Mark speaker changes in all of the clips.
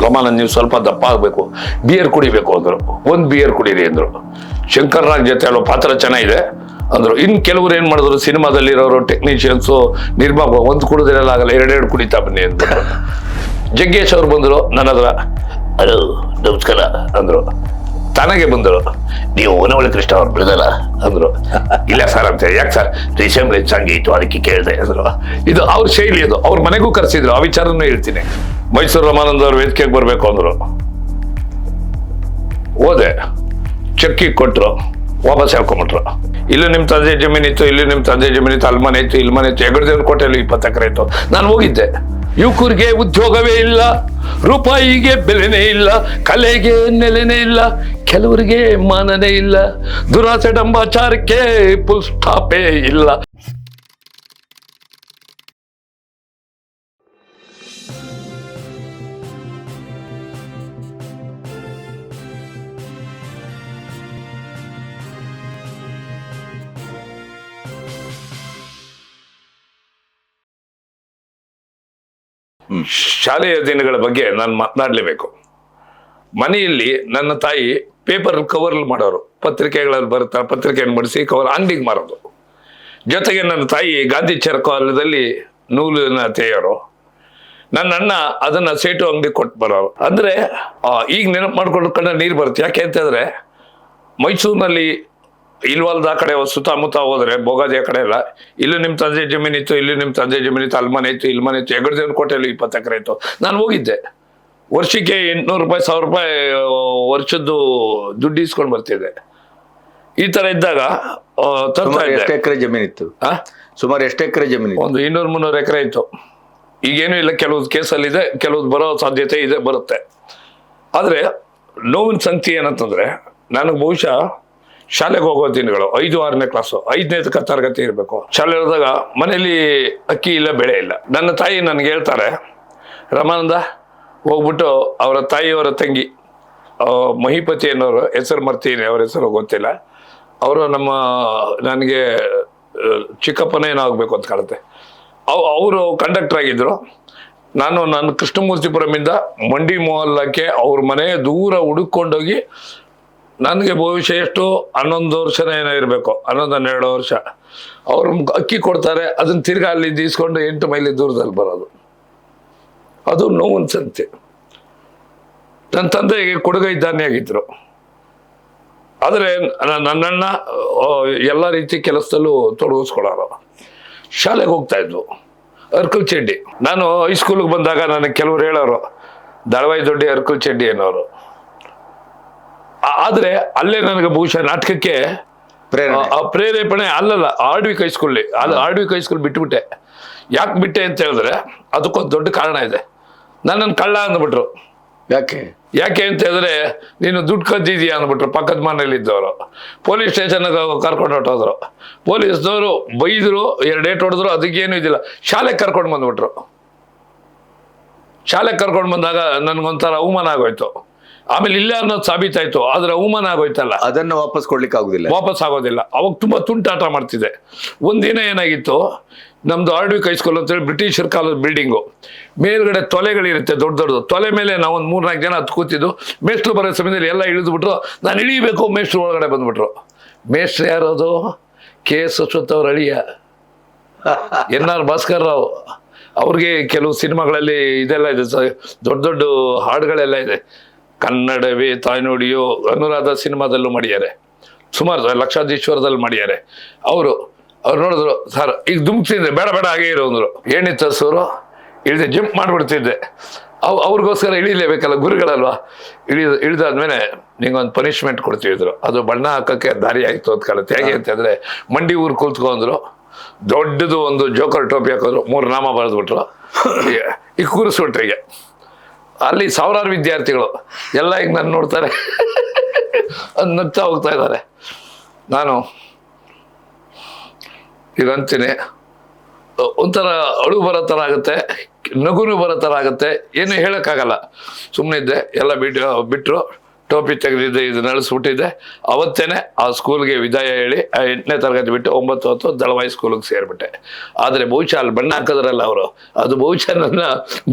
Speaker 1: ರಮಾನಂದ್ ನೀವು ಸ್ವಲ್ಪ ದಪ್ಪ ಆಗಬೇಕು, ಬಿಯರ್ ಕುಡಿಬೇಕು ಅಂದರು. ಒಂದು ಬಿಯರ್ ಕುಡೀರಿ ಅಂದರು. ಶಂಕರ್ ನಾಗ್ ಜೊತೆ ಹೇಳೋ ಪಾತ್ರ ಚೆನ್ನಾಗಿದೆ ಅಂದರು. ಇನ್ನು ಕೆಲವರು ಏನು ಮಾಡಿದ್ರು, ಸಿನಿಮಾದಲ್ಲಿರೋರು ಟೆಕ್ನಿಷಿಯನ್ಸು ನಿರ್ಮಾಪ ಒಂದು ಕುಡಿದ್ರೆಲ್ಲ ಆಗಲ್ಲ, ಎರಡೆರಡು ಕುಡಿತಾ ಬನ್ನಿ ಅಂದ್ಬಿಟ್ರು. ಜಗ್ಗೇಶ್ ಅವ್ರು ಬಂದರು ನನ್ನ ಹತ್ರ, ಹಲೋ ನಮಸ್ಕಾರ ಅಂದರು. ತನಗೆ ಬಂದರು, ನೀವು ಹೊನ್ನವಳ್ಳಿ ಕೃಷ್ಣ ಅವ್ರು ಬಿಡದಲ್ಲ ಅಂದರು. ಇಲ್ಲ ಸರ್ ಅಂತ. ಯಾಕೆ ಸರ್? ರಿಸೆಂಬ್ಲೆನ್ಸ್ ಹಂಗೆ ಇತ್ತು ಅದಕ್ಕೆ ಕೇಳಿದೆ ಅಂದರು. ಇದು ಅವ್ರ ಶೈಲಿ, ಅದು ಅವ್ರ ಮನೆಗೂ ಕರೆಸಿದ್ರು. ಆ ವಿಚಾರನೂ ಹೇಳ್ತೀನಿ. ಮೈಸೂರು ರಮಾನಂದ್ ಅವ್ರು ವೇದಿಕೆಗೆ ಬರಬೇಕು ಅಂದರು. ಹೋದೆ, ಚೆಕ್ಕಿ ಕೊಟ್ಟರು, ವಾಪಸ್ ಹೇಳ್ಕೊಂಬಿಟ್ರು. ಇಲ್ಲೂ ನಿಮ್ಮ ತಂದೆ ಜಮೀನಿತ್ತು, ಇಲ್ಲೂ ನಿಮ್ಮ ತಂದೆ ಜಮೀನಿತ್ತು, ಅಲ್ಲಿ ಮನೆ ಇತ್ತು, ಇಲ್ಲಿ ಮನೆ ಇತ್ತು, ಹೆಗಡದೇವ್ರ ಕೋಟೆಯಲ್ಲಿ 20 ಎಕರೆ ಇತ್ತು. ನಾನು ಹೋಗಿದ್ದೆ. ಯುವಕರಿಗೆ ಉದ್ಯೋಗವೇ ಇಲ್ಲ, ರೂಪಾಯಿಗೆ ಬೆಲೆನೇ ಇಲ್ಲ, ಕಲೆಗೆ ನೆಲೆನೇ ಇಲ್ಲ, ಕೆಲವರಿಗೆ ಮಾನನೇ ಇಲ್ಲ, ದುರಾಸೆ ಡಂಬಾಚಾರಕ್ಕೆ ಫುಲ್ ಸ್ಟಾಪೇ ಇಲ್ಲ. ಶಾಲೆಯ ದಿನಗಳ ಬಗ್ಗೆ ನಾನು ಮಾತನಾಡಲೇಬೇಕು. ಮನೆಯಲ್ಲಿ ನನ್ನ ತಾಯಿ ಪೇಪರ್ ಕವರ್ ಮಾಡೋರು, ಪತ್ರಿಕೆಗಳಲ್ಲಿ ಬರುತ್ತಾರೆ, ಪತ್ರಿಕೆಯನ್ನು ಮಡಿಸಿ ಕವರ್ ಅಂಗಡಿಗೆ ಮಾರೋದು. ಜೊತೆಗೆ ನನ್ನ ತಾಯಿ ಗಾಂಧಿ ಚರಕಾಲದಲ್ಲಿ ನೂಲನ್ನ ತೆಗೆಯೋರು. ನನ್ನ ಅಣ್ಣ ಅದನ್ನ ಸೇಟು ಅಂಗಡಿ ಕೊಟ್ಟು ಬರೋರು. ಅಂದ್ರೆ ಈಗ ನೆನಪು ಮಾಡ್ಕೊಂಡು ನೀರು ಬರುತ್ತೆ. ಯಾಕೆ ಅಂತಂದ್ರೆ ಮೈಸೂರಿನಲ್ಲಿ ಇಲ್ವಲ್ದ ಕಡೆ ಸುತ್ತಮುತ್ತ ಹೋದ್ರೆ ಬೋಗಾದಿಯ ಕಡೆ ಎಲ್ಲ, ಇಲ್ಲೂ ನಿಮ್ಮ ತಂದೆ ಜಮೀನಿತ್ತು, ಇಲ್ಲೂ ನಿಮ್ಮ ತಂದೆ ಜಮೀನಿತ್ತು, ಅಲ್ಲಿ ಮನೆ ಇತ್ತು, ಇಲ್ಲಿ ಮನೆ ಇತ್ತು, ಹೆಗಡದೇವ್ರ ಕೋಟೆಯಲ್ಲಿ 20 ಎಕರೆ ಇತ್ತು. ನಾನು ಹೋಗಿದ್ದೆ. ವರ್ಷಕ್ಕೆ 800 ರೂಪಾಯಿ 1000 ರೂಪಾಯಿ ವರ್ಷದ್ದು ದುಡ್ಡು ಇಸ್ಕೊಂಡು ಬರ್ತಿದ್ದೆ. ಈ ತರ ಇದ್ದಾಗ
Speaker 2: ಎಷ್ಟು ಎಕರೆ ಜಮೀನಿತ್ತು? ಸುಮಾರು ಎಷ್ಟು ಎಕರೆ ಜಮೀನು?
Speaker 1: ಒಂದು 200-300 ಎಕರೆ ಇತ್ತು. ಈಗೇನು ಇಲ್ಲ, ಕೆಲವ್ದು ಕೇಸಲ್ಲಿ ಇದೆ, ಕೆಲವ್ದು ಬರೋ ಸಾಧ್ಯತೆ ಇದೆ, ಬರುತ್ತೆ. ಆದ್ರೆ ನೋವಿನ ಸಂಗತಿ ಏನಂತಂದ್ರೆ, ನನಗೆ ಬಹುಶಃ ಶಾಲೆಗೆ ಹೋಗೋ ದಿನಗಳು 5-6ನೇ ಕ್ಲಾಸು, 5ನೇ ತರಗತಿ ಇರಬೇಕು. ಶಾಲೆ ಹೋದಾಗ ಮನೇಲಿ ಅಕ್ಕಿ ಇಲ್ಲ, ಬೆಳೆ ಇಲ್ಲ. ನನ್ನ ತಾಯಿ ನನಗೆ ಹೇಳ್ತಾರೆ, ರಮಾನಂದ ಹೋಗ್ಬಿಟ್ಟು ಅವರ ತಾಯಿಯವರ ತಂಗಿ ಮಹಿಪತಿ ಅನ್ನೋರು, ಹೆಸರು ಮರ್ತೀನಿ, ಅವ್ರ ಹೆಸರು ಗೊತ್ತಿಲ್ಲ, ಅವರು ನನಗೆ ಚಿಕ್ಕಪ್ಪನೇ ಏನಾಗಬೇಕು ಅಂತ ಕಾಣುತ್ತೆ. ಅವರು ಕಂಡಕ್ಟರ್ ಆಗಿದ್ರು. ನನ್ನ ಕೃಷ್ಣಮೂರ್ತಿಪುರಮಿಂದ ಮಂಡಿ ಮೊಹಲ್ಲಕ್ಕೆ ಅವ್ರ ಮನೆ ದೂರ ಹುಡುಕೊಂಡೋಗಿ, ನನಗೆ ಬಹುಶಃ ಎಷ್ಟು 11 ವರ್ಷನೇ ಏನೋ ಇರಬೇಕು, 11-12 ವರ್ಷ. ಅವ್ರು ಅಕ್ಕಿ ಕೊಡ್ತಾರೆ, ಅದನ್ನ ತಿರ್ಗಾ ಅಲ್ಲಿ ಈಸ್ಕೊಂಡು 8 ಮೈಲಿ ದೂರದಲ್ಲಿ ಬರೋದು. ಅದು ನೋವಿನ ಸಂಗತಿ. ನನ್ನ ತಂದೆಗೆ ಕೊಡುಗೈ ಧಾನ್ಯ ಆಗಿದ್ರು. ಆದರೆ ನನ್ನಣ್ಣ ಎಲ್ಲ ರೀತಿ ಕೆಲಸದಲ್ಲೂ ತೊಡಗಿಸ್ಕೊಳ್ಳೋರು. ಶಾಲೆಗೆ ಹೋಗ್ತಾ ಇದ್ವು, ಅರ್ಕಲ್ ಚಡ್ಡಿ. ನಾನು ಹೈಸ್ಕೂಲಿಗೆ ಬಂದಾಗ ನನಗೆ ಕೆಲವ್ರು ಹೇಳೋರು, ದಳವಾಯಿ ದೊಡ್ಡಿ ಅರ್ಕಲ್ ಚಡ್ಡಿ ಅನ್ನೋರು. ಆದ್ರೆ ಅಲ್ಲೇ ನನಗೆ ಬಹುಶಃ ನಾಟಕಕ್ಕೆ ಪ್ರೇರೇಪಣೆ ಅಲ್ಲಲ್ಲ, ಆರ್ಡ್ವಿಕ್ ಹೈಸ್ಕೂಲಿ. ಆರ್ಡ್ವಿಕ್ ಹೈಸ್ಕೂಲ್ ಬಿಟ್ಬಿಟ್ಟೆ. ಯಾಕೆ ಬಿಟ್ಟೆ ಅಂತ ಹೇಳಿದ್ರೆ ಅದಕ್ಕೊಂದು ದೊಡ್ಡ ಕಾರಣ ಇದೆ. ನನ್ನನ್ನು ಕಳ್ಳ ಅಂದ್ಬಿಟ್ರು. ಯಾಕೆ ಅಂತ ಹೇಳಿದ್ರೆ, ನೀನು ದುಡ್ಡು ಕದ್ದಿದೀಯ ಅಂದ್ಬಿಟ್ರು ಪಕ್ಕದ ಮನೇಲಿ ಇದ್ದವರು. ಪೊಲೀಸ್ ಸ್ಟೇಷನ್ಗೆ ಕರ್ಕೊಂಡು ಹೊಟ್ಟೋದ್ರು. ಪೊಲೀಸ್ನವರು ಬೈದ್ರು, 2 ಏಟು ಹೊಡೆದ್ರು, ಅದಕ್ಕೇನು ಇದಿಲ್ಲ. ಶಾಲೆಗೆ ಕರ್ಕೊಂಡು ಬಂದ್ಬಿಟ್ರು. ಶಾಲೆಗೆ ಕರ್ಕೊಂಡು ಬಂದಾಗ ನನ್ಗೊಂಥರ ಅವಮಾನ ಆಗೋಯ್ತು. ಆಮೇಲೆ ಇಲ್ಲ ಅನ್ನೋದು ಸಾಬೀತಾಯ್ತು, ಆದ್ರೆ ಅವಮಾನ ಆಗೋಯ್ತಲ್ಲ,
Speaker 2: ಅದನ್ನ ವಾಪಸ್ ಕೊಡ್ಲಿಕ್ಕೆ
Speaker 1: ಆಗೋದಿಲ್ಲ. ಅವಾಗ ತುಂಬಾ ತುಂಟಾಟ ಮಾಡ್ತಿದ್ದೆ. ಒಂದಿನ ಏನಾಗಿತ್ತು, ನಮ್ದು ಆರ್ಡ್ವಿಕ್ ಹೈಸ್ಕೂಲ್ ಅಂತೇಳಿ ಬ್ರಿಟಿಷರ್ ಕಾಲದ ಬಿಲ್ಡಿಂಗು. ಮೇಲ್ಗಡೆ ತೊಲೆಗಳಿರುತ್ತೆ, ದೊಡ್ಡ ದೊಡ್ಡದು ತೊಲೆ ಮೇಲೆ ನಾವು ಒಂದು 3-4 ಜನ ಹತ್ತು ಕೂತಿದ್ದು. ಮೇಷ್ಟ್ರು ಬರೋ ಸಮಯದಲ್ಲಿ ಎಲ್ಲ ಇಳಿದ್ಬಿಟ್ರು. ನಾನು ಇಳಿಬೇಕು, ಮೇಷ್ಟ್ರು ಒಳಗಡೆ ಬಂದ್ಬಿಟ್ರು. ಮೇಷ್ಟ್ರು ಯಾರೋದು? KS ಅಶ್ವಥ್ ಅವ್ರ ಅಳಿಯ NR ಭಾಸ್ಕರ್ ರಾವ್. ಅವ್ರಿಗೆ ಕೆಲವು ಸಿನಿಮಾಗಳಲ್ಲಿ ಇದೆಲ್ಲ ಇದೆ, ದೊಡ್ಡ ದೊಡ್ಡ ಹಾಡುಗಳೆಲ್ಲ ಇದೆ. ಕನ್ನಡವೇ ತಾಯ್ನುಡಿಯೋ ಅನುರಾಧ ಸಿನಿಮಾದಲ್ಲೂ ಮಾಡಿದ್ದಾರೆ, ಸುಮಾರು ಲಕ್ಷಾಧೀಶ್ವರದಲ್ಲಿ ಮಾಡಿದ್ದಾರೆ. ಅವ್ರು ನೋಡಿದ್ರು, ಸರ್ ಈಗ ದುಮ್ತಿದ್ರೆ ಬೇಡ ಹಾಗೆ ಇರೋ ಅಂದ್ರು. ಏನಿತ್ತು ಸೂರು, ಇಳಿದೆ, ಜಂಪ್ ಮಾಡ್ಬಿಡ್ತಿದ್ದೆ. ಅವ್ರಿಗೋಸ್ಕರ ಇಳಿಲೇಬೇಕಲ್ಲ, ಗುರುಗಳಲ್ವಾ. ಇಳಿದಾದ್ಮೇಲೆ ನಿಂಗೊಂದು ಪನಿಷ್ಮೆಂಟ್ ಕೊಡ್ತಿದ್ರು. ಅದು ಬಣ್ಣ ಹಾಕಕ್ಕೆ ದಾರಿ ಆಯ್ತು ಅಂತ ಕಾಣುತ್ತೆ. ಹೇಗೆ ಅಂತಂದ್ರೆ, ಮಂಡಿ ಊರು ಕೂತ್ಕೊಂಡ್ರು, ದೊಡ್ಡದು ಒಂದು ಜೋಕರ್ ಟೋಪಿ ಹಾಕಿದ್ರು, 3 ನಾಮ ಬರೆದ್ಬಿಟ್ರು, ಈಗ ಕೂರಿಸ್ಬಿಟ್ರು. ಈಗ ಅಲ್ಲಿ ಸಾವಿರಾರು ವಿದ್ಯಾರ್ಥಿಗಳು ಎಲ್ಲ ಈಗ ನಾನು ನೋಡ್ತಾರೆ, ಅದು ನಗ್ತಾ ಹೋಗ್ತಾ ಇದ್ದಾರೆ. ನಾನು ಈಗ ಅಂತೀನಿ, ಒಂಥರ ಅಳು ಬರೋ ಥರ ಆಗುತ್ತೆ, ನಗುನು ಬರೋ ಥರ ಆಗುತ್ತೆ, ಏನು ಹೇಳೋಕ್ಕಾಗಲ್ಲ. ಸುಮ್ಮನೆ ಇದ್ದೆ. ಎಲ್ಲ ಬಿಟ್ಟರು. ಟೋಪಿ ತೆಗೆದಿದ್ದೆ, ಇದು ನಡೆಸ್ಬಿಟ್ಟಿದ್ದೆ. ಅವತ್ತೇನೆ ಆ ಸ್ಕೂಲ್ಗೆ ವಿದಾಯ ಹೇಳಿ 8ನೇ ತರಗತಿ ಬಿಟ್ಟು 9 ಹೊತ್ತು ದಳವಾಯಿ ಸ್ಕೂಲಿಗೆ ಸೇರಿಬಿಟ್ಟೆ. ಆದರೆ ಬಹುಶಃ ಅಲ್ಲಿ ಬಣ್ಣ ಹಾಕಿದ್ರಲ್ಲ ಅವರು, ಅದು ಬಹುಶಃ ನನ್ನ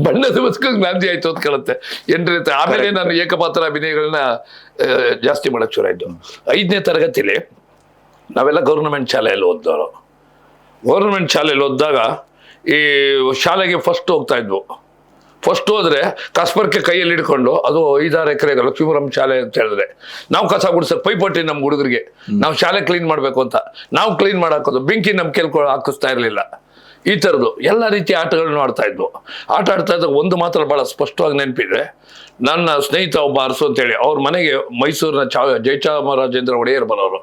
Speaker 1: ಬಣ್ಣದ ಬದುಕಿಗೆ ನಾಂದಿ ಆಯ್ತು ಅಂತ ಕೇಳುತ್ತೆ. 8ನೇ ಆಮೇಲೆ ನಾನು ಏಕಪಾತ್ರ ಅಭಿನಯಗಳನ್ನ ಜಾಸ್ತಿ ಮಾಡಕ್ಕೆ ಶುರು ಆಯಿತು. 5ನೇ ತರಗತಿಲಿ ನಾವೆಲ್ಲ ಗೌರ್ನಮೆಂಟ್ ಶಾಲೆಯಲ್ಲಿ ಓದ್ದವರು. ಗೌರ್ನಮೆಂಟ್ ಶಾಲೆಯಲ್ಲಿ ಓದಿದಾಗ ಈ ಶಾಲೆಗೆ ಫಸ್ಟ್ ಹೋಗ್ತಾ ಇದ್ವು. ಫಸ್ಟ್ ಹೋದ್ರೆ ಕಸ್ಬರ್ಕೆ ಕೈಯಲ್ಲಿ ಹಿಡ್ಕೊಂಡು, ಅದು 5-6 ಎಕರೆಗೆ ಲಕ್ಷ್ಮೀಪುರಂ ಶಾಲೆ ಅಂತ ಹೇಳಿದ್ರೆ ನಾವು ಕಸ ಗುಡಿಸೋದು ಪೈಪೋಟಿ ನಮ್ಮ ಹುಡುಗರಿಗೆ. ನಾವು ಶಾಲೆ ಕ್ಲೀನ್ ಮಾಡಬೇಕು ಅಂತ ನಾವು ಕ್ಲೀನ್ ಮಾಡಾಕೋದು, ಬೆಂಕಿ ನಮ್ಮ ಕೇಳ್ಕೊ ಹಾಕಿಸ್ತಾ ಇರಲಿಲ್ಲ. ಈ ಥರದ್ದು ಎಲ್ಲ ರೀತಿಯ ಆಟಗಳನ್ನ ಆಡ್ತಾ ಇದ್ವು. ಆಟ ಆಡ್ತಾ ಇದ್ದಾಗ ಒಂದು ಮಾತ್ರ ಭಾಳ ಸ್ಪಷ್ಟವಾಗಿ ನೆನಪಿದೆ. ನನ್ನ ಸ್ನೇಹಿತ ಒಬ್ಬ ಅರಸು ಅಂತೇಳಿ, ಅವ್ರ ಮನೆಗೆ ಮೈಸೂರಿನ ಜಯಚಾಮರಾಜೇಂದ್ರ ಒಡೆಯರ್ ಬರೋರು.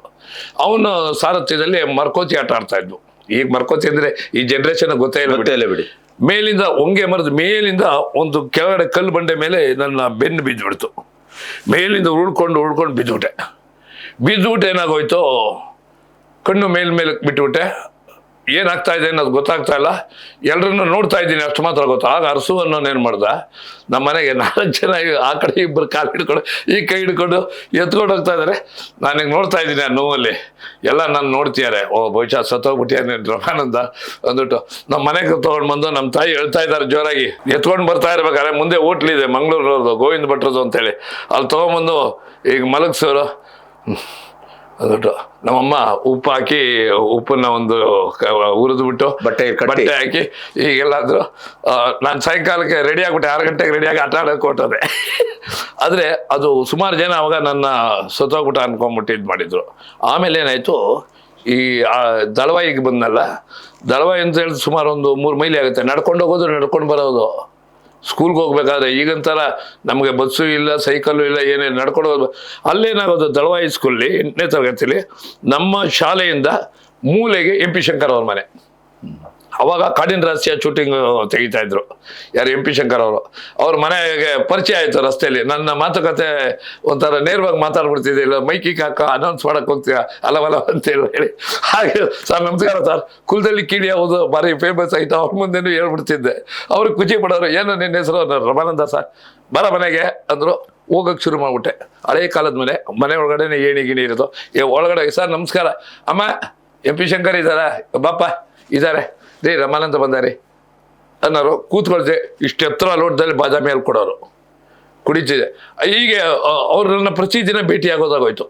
Speaker 1: ಅವನ ಸಾರಥ್ಯದಲ್ಲಿ ಮರ್ಕೋತಿ ಆಟ ಆಡ್ತಾ ಇದ್ವು. ಈಗ ಮರ್ಕೋತಿ ಅಂದ್ರೆ ಈ ಜನರೇಷನ್ ಗೊತ್ತೇ ಇಲ್ಲ ಬಿಡಿ. ಮೇಲಿಂದ ಹೊಂಗೆ ಮರದ ಮೇಲಿಂದ ಒಂದು ಕೆಳಗಡೆ ಕಲ್ಲು ಬಂಡೆ ಮೇಲೆ ನನ್ನ ಬೆನ್ನು ಬಿದ್ದುಬಿಡ್ತು. ಮೇಲಿಂದ ಉಳ್ಕೊಂಡು ಬಿದ್ದುಬಿಟ್ಟೆ ಏನಾಗೋಯ್ತು, ಕಣ್ಣು ಮೇಲ್ಮೇಲಕ್ಕೆ ಬಿಟ್ಬಿಟ್ಟೆ. ಏನಾಗ್ತಾ ಇದೆ ಅನ್ನೋದು ಗೊತ್ತಾಗ್ತಾ ಇಲ್ಲ. ಎಲ್ಲರನ್ನು ನೋಡ್ತಾ ಇದ್ದೀನಿ ಅಷ್ಟು ಮಾತ್ರ ಗೊತ್ತು. ಆಗ ಅರಸು ಅನ್ನೋನೇನು ಮಾಡ್ದ, ನಮ್ಮ ಮನೆಗೆ 4 ಜನ ಆ ಕಡೆ 2 ಕಾಲು ಹಿಡ್ಕೊಂಡು ಈ ಕೈ ಹಿಡ್ಕೊಂಡು ಎತ್ಕೊಂಡು ಹೋಗ್ತಾ ಇದ್ದಾರೆ. ನಾನೀಗ ನೋಡ್ತಾ ಇದ್ದೀನಿ ಆ ನೋವಲ್ಲಿ. ಎಲ್ಲ ನಾನು ನೋಡ್ತಿದ್ದಾರೆ, ಓ ಬಹುಶಃ ಸತ್ತೋಗ್ಬಿಟ್ಟಿಯಾನೆ ರಮಾನಂದ ಅಂದ್ಬಿಟ್ಟು ನಮ್ಮ ಮನೆಗೆ ತೊಗೊಂಡು ಬಂದು ನಮ್ಮ ತಾಯಿ ಹೇಳ್ತಾ ಇದ್ದಾರೆ ಜೋರಾಗಿ. ಎತ್ಕೊಂಡು ಬರ್ತಾ ಇರ್ಬೇಕಾದ್ರೆ ಮುಂದೆ ಹೋಟ್ಲಿದೆ ಮಂಗಳೂರವ್ರದ್ದು, ಗೋವಿಂದ ಭಟ್ರದ್ದು ಅಂತೇಳಿ, ಅಲ್ಲಿ ತೊಗೊಂಬಂದು ಈಗ ಮಲಗಿಸೋರು ಅಂದ್ಬಿಟ್ಟು ನಮ್ಮಮ್ಮ ಉಪ್ಪು ಹಾಕಿ ಉಪ್ಪನ್ನ ಒಂದು ಹುರಿದ್ಬಿಟ್ಟು ಬಟ್ಟೆ ಹಾಕಿ ಈಗೆಲ್ಲಾದ್ರು ನಾನು ಸಾಯಂಕಾಲಕ್ಕೆ ರೆಡಿ ಆಗ್ಬಿಟ್ಟೆ. 6 ಗಂಟೆಗೆ ರೆಡಿಯಾಗಿ ಆಟ ಆಡೋಕೆ ಹೊರಟೋದೆ. ಆದರೆ ಅದು ಸುಮಾರು ಜನ ಅವಾಗ ನನ್ನ ಸತ್ತೋಗ್ಬಿಟ್ಟು ಅನ್ಕೊಂಡ್ಬಿಟ್ಟು ಇದು ಮಾಡಿದ್ರು. ಆಮೇಲೆ ಏನಾಯಿತು, ಈ ದಳವಾಯಿಗೆ ಬಂದನಲ್ಲ, ದಳವಾಯಿ ಅಂತ ಹೇಳಿದ್ರೆ ಸುಮಾರು ಒಂದು 3 ಮೈಲಿ ಆಗುತ್ತೆ. ನಡ್ಕೊಂಡು ಹೋಗೋದು, ನಡ್ಕೊಂಡು ಬರೋದು. ಸ್ಕೂಲ್ಗೆ ಹೋಗ್ಬೇಕಾದ್ರೆ ಈಗಂತರ ನಮಗೆ ಬಸ್ಸು ಇಲ್ಲ, ಸೈಕಲ್ಲು ಇಲ್ಲ, ಏನೇನು ನಡ್ಕೊಂಡು ಹೋಗ್ಬೇಕು. ಅಲ್ಲೇನಾಗೋದು, ದಳವಾಯಿ ಸ್ಕೂಲಲ್ಲಿ 8ನೇ ತರಗತಿಲಿ ನಮ್ಮ ಶಾಲೆಯಿಂದ ಮೂಲೆಗೆ MP ಶಂಕರ್ ಅವ್ರ ಮನೆ. ಅವಾಗ ಕಾಡಿನ ರಹಸ್ಯ ಶೂಟಿಂಗ್ ತೆಗಿತಾ ಇದ್ರು. ಯಾರು MP ಶಂಕರ್ ಅವರು. ಅವ್ರ ಮನೆಗೆ ಪರಿಚಯ ಆಯಿತು ರಸ್ತೆಯಲ್ಲಿ. ನನ್ನ ಮಾತುಕತೆ ಒಂಥರ ನೇರವಾಗಿ ಮಾತಾಡ್ಬಿಡ್ತಿದ್ದೆ. ಇಲ್ಲ ಮೈಕಿಗೆ ಹಾಕ ಅನೌನ್ಸ್ ಮಾಡಕ್ಕೆ ಹೋಗ್ತೀಯ ಅಲವಲ ಅಂತ ಹೇಳಿ. ಹಾಗೆ ಸರ್ ನಮಸ್ಕಾರ ಸರ್, ಕುಲದಲ್ಲಿ ಕಿಡಿ ಹೌದು ಭಾರಿ ಫೇಮಸ್ ಆಯಿತು. ಅವ್ರ ಮುಂದೆನೂ ಹೇಳ್ಬಿಡ್ತಿದ್ದೆ. ಅವ್ರಿಗೆ ಖುಷಿ ಪಡೋರು. ಏನು ನಿನ್ನ ಹೆಸರು? ರಮಾನಂದ ಸರ್, ಬರ ಮನೆಗೆ ಅಂದರು. ಹೋಗಕ್ಕೆ ಶುರು ಮಾಡಿಬಿಟ್ಟೆ. ಹಳೆ ಕಾಲದ ಮನೆ ಒಳಗಡೆನೆ ಏಣಿ ಗಿಣಿ ಇರೋದು. ಒಳಗಡೆ ಸರ್ ನಮಸ್ಕಾರ, ಅಮ್ಮ MP ಶಂಕರ್ ಇದ್ದಾರ, ಬಾಪ ಇದ್ದಾರೆ ರೀ, ರಮಾನಂದ ಬಂದಾರಿ ಅನ್ನೋರು. ಕೂತ್ಕೊಳ್ತೆ ಇಷ್ಟು ಎತ್ತರ ಲೋಟದಲ್ಲಿ ಬಾದಾಮಿ ಅಲ್ಲಿ ಕೊಡೋರು, ಕುಡಿತಿದೆ. ಹೀಗೆ ಅವ್ರನ್ನ ಪ್ರತಿದಿನ ಭೇಟಿ ಆಗೋದಾಗೋಯ್ತು.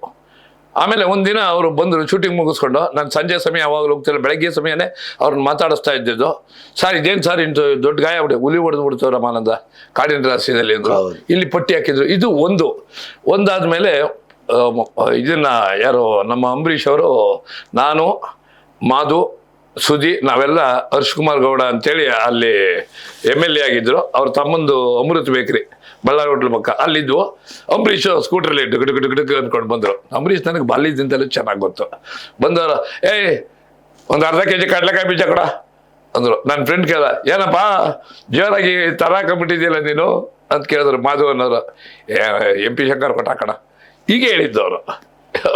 Speaker 1: ಆಮೇಲೆ ಒಂದಿನ ಅವರು ಬಂದರು ಶೂಟಿಂಗ್ ಮುಗಿಸ್ಕೊಂಡು. ನಾನು ಸಂಜೆ ಸಮಯ ಯಾವಾಗಲೂ ಹೋಗ್ತಿಲ್ಲ, ಬೆಳಗ್ಗೆ ಸಮಯನೇ ಅವ್ರನ್ನ ಮಾತಾಡಿಸ್ತಾ ಇದ್ದಿದ್ದು. ಸರ್ ಇದೇನು ಸರ್ ಇಂಥ ದೊಡ್ಡ ಗಾಯ ಆಗ್ಬಿಟ್ಟು ಹುಲಿ ಹೊಡೆದ್ಬಿಡ್ತು ರಮಾನಂದ ಕಾಡಿನ ರಹಸ್ಯದಲ್ಲಿ ಅಂದರು. ಇಲ್ಲಿ ಪಟ್ಟಿ ಹಾಕಿದ್ರು. ಇದು ಒಂದಾದ್ಮೇಲೆ ಇದನ್ನ ಯಾರು ನಮ್ಮ ಅಂಬರೀಷ್ ಅವರು, ನಾನು, ಮಾಧು, ಸುದಿ, ನಾವೆಲ್ಲ ಹರ್ಷಕುಮಾರ್ ಗೌಡ ಅಂತೇಳಿ ಅಲ್ಲಿ MLA ಆಗಿದ್ರು. ಅವ್ರ ತಮ್ಮಂದು ಅಮೃತ್ ಬೇಕ್ರಿ ಬಳ್ಳಾರಿ ಹೋಟ್ಲ್ ಪಕ್ಕ ಅಲ್ಲಿದ್ವು. ಅಂಬರೀಷ್ ಸ್ಕೂಟ್ರಲ್ಲಿ ಡುಕ್ ಅಂದ್ಕೊಂಡು ಬಂದರು. ಅಂಬರೀಷ್ ನನಗೆ ಬಾಲ್ಯದಿಂದಲೂ ಚೆನ್ನಾಗಿ ಗೊತ್ತು. ಬಂದವರು, ಒಂದು ಅರ್ಧ kg ಕಡಲೆಕಾಯಿ ಬೀಜ ಕೊಡ ಅಂದರು. ನನ್ನ ಫ್ರೆಂಡ್ ಕೇಳ್ದ, ಏನಪ್ಪ ಜೋರಾಗಿ ತರಾಕೊಂಡ್ಬಿಟ್ಟಿದ್ಯಲ್ಲ ನೀನು ಅಂತ ಕೇಳಿದ್ರು. ಮಾಧು ಅನ್ನೋರು, MP ಶಂಕರ್ ಕೊಟ್ಟಾಕಣ ಹೀಗೆ ಹೇಳಿದ್ದವರು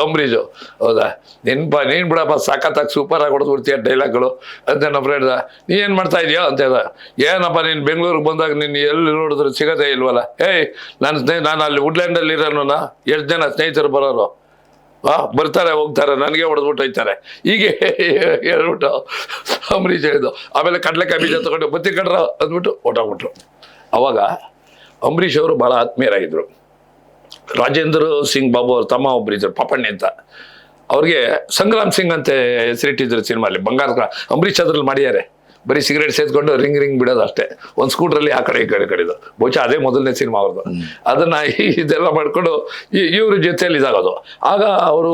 Speaker 1: ಅಂಬರೀಷು. ಹೌದಾ, ನೀನು ಬಿಡಪ್ಪ ಸಾಕತ್ತಾಗಿ ಸೂಪರಾಗಿ ಹೊಡೆದ್ಬಿಡ್ತೀಯ ಡೈಲಾಗ್ಗಳು ಅಂತ ನಮ್ಮ ಫ್ರೆಂಡ್. ನೀ ಏನು ಮಾಡ್ತಾ ಇದೆಯೋ ಅಂತ ಹೇಳ್ದ. ಏನಪ್ಪ ನೀನು ಬೆಂಗಳೂರಿಗೆ ಬಂದಾಗ ನೀನು ಎಲ್ಲಿ ನೋಡಿದ್ರು ಸಿಗೋದೇ ಇಲ್ವಲ್ಲ. ನಾನು ಅಲ್ಲಿ ವುಡ್ಲ್ಯಾಂಡಲ್ಲಿ ಇರೋನು, 8 ಜನ ಸ್ನೇಹಿತರು ಬರೋರು, ಬರ್ತಾರೆ ಹೋಗ್ತಾರೆ, ನನಗೆ ಹೊಡೆದ್ಬಿಟ್ಟು ಹೋಯ್ತಾರೆ ಹೀಗೆ ಹೇಳ್ಬಿಟ್ಟು ಅಂಬರೀಷ್ ಹೇಳಿದ್ದು. ಆಮೇಲೆ ಕಡಲೆಕಾಯಿ ಬೀಜ ತಗೊಂಡು ಬತ್ತಿ ಕಡ್ರ ಅಂದ್ಬಿಟ್ಟು ಹೊಟ್ಟೋಗ್ಬಿಟ್ರು. ಅವಾಗ ಅಂಬರೀಷ್ ಅವರು ಭಾಳ ಆತ್ಮೀಯರಾಗಿದ್ದರು. ರಾಜೇಂದ್ರ ಸಿಂಗ್ ಬಾಬು ಅವ್ರ ತಮ್ಮ ಒಬ್ರು ಇದ್ರು, ಪಾಪಣ್ಣೆ ಅಂತ. ಅವ್ರಿಗೆ ಸಂಗ್ರಾಮ್ ಸಿಂಗ್ ಅಂತ ಹೆಸರಿಟ್ಟಿದ್ರು ಸಿನಿಮಾಲಿ. ಬಂಗಾರ ಅಂಬರೀಷ್ ಅದ್ರಲ್ಲಿ ಮಾಡಿದ್ದಾರೆ. ಬರೀ ಸಿಗರೇಟ್ ಸೇದ್ಕೊಂಡು ರಿಂಗ್ ಬಿಡೋದು ಅಷ್ಟೇ, ಒಂದು ಸ್ಕೂಟ್ರಲ್ಲಿ ಆ ಕಡೆ ಈ ಕಡೆ ಕಡಿದು. ಬಹುಶಃ ಅದೇ ಮೊದಲನೇ ಸಿನಿಮಾ ಅವ್ರದ್ದು. ಅದನ್ನ ಇದೆಲ್ಲ ಮಾಡ್ಕೊಂಡು ಇವ್ರ ಜೊತೆಯಲ್ಲಿ ಇದಾಗೋದು. ಆಗ ಅವರು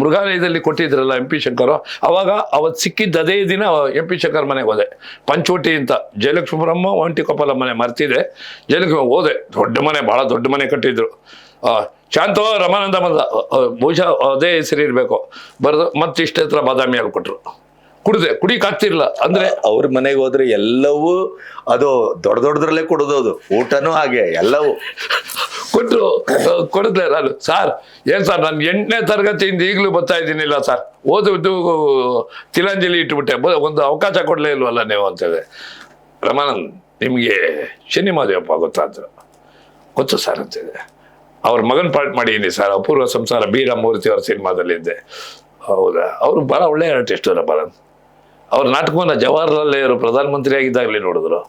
Speaker 1: ಮೃಗಾಲಯದಲ್ಲಿ ಕೊಟ್ಟಿದ್ರಲ್ಲ MP ಶಂಕರ್, ಅವಾಗ ಅವತ್ತು ಸಿಕ್ಕಿದ್ದು ಅದೇ ದಿನ MP ಶಂಕರ್ ಮನೆಗೆ ಹೋದೆ. ಪಂಚವಟಿ ಅಂತ ಜಯಲಕ್ಷ್ಮೀಪುರಮ್ಮ ಒಂಟಿ ಕೊಪ್ಪಲ ಮನೆ ಮರ್ತಿದೆ. ಜಯಲಕ್ಷ್ಮಿ ಹೋದೆ. ದೊಡ್ಡ ಮನೆ, ಭಾಳ ದೊಡ್ಡ ಮನೆ ಕಟ್ಟಿದ್ರು. ಶಾಂತೋ ರಮಾನಂದ ಬಂದ, ಬಹುಶಃ ಅದೇ ಹೆಸರು ಇರಬೇಕು. ಬರೆದು ಮತ್ತೆ ಇಷ್ಟ ಹತ್ರ ಬಾದಾಮಿ ಅಲ್ಲಿ ಕೊಟ್ಟರು. ಕುಡಿಕ್ ಆಗ್ತಿರ್ಲಿಲ್ಲ. ಅಂದ್ರೆ
Speaker 2: ಅವ್ರ ಮನೆಗೆ ಹೋದ್ರೆ ಎಲ್ಲವೂ ಅದು ದೊಡ್ಡದ್ರಲ್ಲೇ ಕೊಡೋದು, ಊಟನೂ ಹಾಗೆ ಎಲ್ಲವೂ
Speaker 1: ಕೊಡಿದ್ಲೆ. ನಾನು ಸರ್ ಏನ್ ಸರ್, ನಾನು 8ನೇ ತರಗತಿಯಿಂದ ಈಗಲೂ ಬರ್ತಾ ಇದ್ದೀನಿಲ್ಲ ಸರ್, ಓದು ತಿಲಾಂಜಲಿ ಇಟ್ಬಿಟ್ಟೆ, ಒಂದು ಅವಕಾಶ ಕೊಡ್ಲೇ ಇಲ್ವಲ್ಲ ನೀವು ಅಂತೇಳಿ. ರಮಾನಂದ್ ನಿಮಗೆ ಶನಿ ಮಹಾದೇವಪ್ಪ ಗೊತ್ತಾದ್ರು? ಗೊತ್ತು ಸರ್ ಅಂತಿದೆ. ಅವ್ರ ಮಗನ ಪಾರ್ಟ್ ಮಾಡಿದ್ದೀನಿ ಸರ್, ಅಪೂರ್ವ ಸಂಸಾರ ಬಿ ರಾಮಮೂರ್ತಿ ಅವ್ರ ಸಿನಿಮಾದಲ್ಲಿದ್ದೆ. ಹೌದಾ, ಅವರು ಬಹಳ ಒಳ್ಳೆ ಆರ್ಟಿಸ್ಟ್ ಭರತ್. ಅವ್ರ ನಾಟಕವನ್ನ ಜವಾಹರ್ಲಾಲ್ ನೆಹರು ಪ್ರಧಾನಮಂತ್ರಿ ಆಗಿದ್ದಾಗಲೇ ನೋಡಿದ್ರು.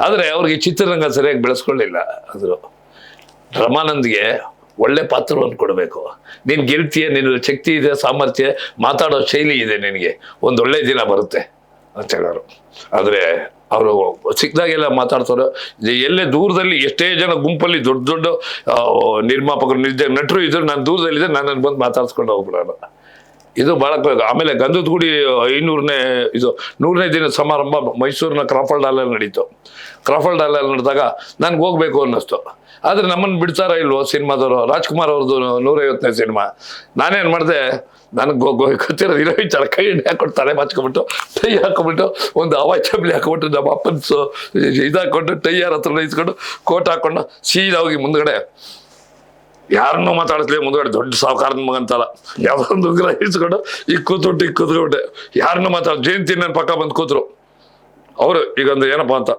Speaker 1: ಆದರೆ ಅವ್ರಿಗೆ ಚಿತ್ರರಂಗ ಸರಿಯಾಗಿ ಬೆಳೆಸ್ಕೊಳ್ಳಿಲ್ಲ. ಆದ್ರು ರಮಾನಂದ್ಗೆ ಒಳ್ಳೆ ಪಾತ್ರವನ್ನು ಕೊಡಬೇಕು. ನೀನು ಗೆಲ್ತೀಯ, ನಿನ್ನ ಶಕ್ತಿ ಇದೆ, ಸಾಮರ್ಥ್ಯ, ಮಾತಾಡೋ ಶೈಲಿ ಇದೆ, ನಿನಗೆ ಒಂದೊಳ್ಳೆ ದಿನ ಬರುತ್ತೆ ಅಂತ ಹೇಳೋರು. ಆದರೆ ಅವರು ಸಿಕ್ಕಿದಾಗೆಲ್ಲ ಮಾತಾಡ್ತಾರೆ. ಎಲ್ಲೇ ದೂರದಲ್ಲಿ ಎಷ್ಟೇ ಜನ ಗುಂಪಲ್ಲಿ ದೊಡ್ಡ ದೊಡ್ಡ ನಿರ್ಮಾಪಕರು ನಟರು ಇದ್ರು, ನಾನು ದೂರದಲ್ಲಿದ್ದೆ, ನನ್ನನ್ನು ಬಂದು ಮಾತಾಡ್ಸ್ಕೊಂಡು ಹೋಗ್ಬಿಡೋಣ. ಇದು ಭಾಳ. ಆಮೇಲೆ ಗಂಧದ ಗುಡಿ 100ನೇ ದಿನ ಸಮಾರಂಭ ಮೈಸೂರಿನ ಕ್ರಾಫರ್ಡ್ ಹಾಲಲ್ಲಿ ನಡೀತು. ಕ್ರಾಫರ್ಡ್ ಹಾಲಲ್ಲಿ ನಡೆದಾಗ ನನ್ಗೆ ಹೋಗ್ಬೇಕು ಅನ್ನಿಸ್ತು. ಆದರೆ ನಮ್ಮನ್ನು ಬಿಡ್ತಾರ ಇಲ್ವೋ ಸಿನಿಮಾದವರು. ರಾಜ್ಕುಮಾರ್ ಅವ್ರದ್ದು 150ನೇ ಸಿನಿಮಾ. ನಾನೇನು ಮಾಡಿದೆ, ನನಗೆ ಗೊತ್ತಿರೋದು ಇರೋ ವಿಚಾರ, ಕೈ ಹಾಕೊಂಡು ತಲೆ ಬಾಚ್ಕೊಂಬಿಟ್ಟು, ಟೈ ಹಾಕೊಂಬಿಟ್ಟು, ಒಂದು ಹವಾ ಚಪ್ಪಲಿ ಹಾಕೊಂಬಿಟ್ಟು, ನಮ್ಮ ಅಪ್ಪನ ಇದಾಕೊಂಡು ಟೈ ಯಾರ ಹತ್ರ ಇಸ್ಕೊಂಡು ಕೋಟ್ ಹಾಕೊಂಡು ಸೀದಾ ಹೋಗಿ ಮುಂದ್ಗಡೆ ಯಾರನ್ನೂ ಮಾತಾಡಿಸ್ಲಿ, ಮುಂದ್ಗಡೆ ದೊಡ್ಡ ಸಾವುಕಾರನ ಮಗಂತಲ್ಲ, ಯಾವುದೋ ಒಂದು ಉಗ್ರ ಇಸ್ಕೊಂಡು ಈಗ ಕೂತ್ಬಿಟ್ಟೆ ಯಾರನ್ನೂ ಜಯಂತಿ ನನ್ನ ಪಕ್ಕ ಬಂದು ಕೂತ್ರು. ಅವರು ಈಗಂದ್ರೆ ಏನಪ್ಪ ಅಂತ,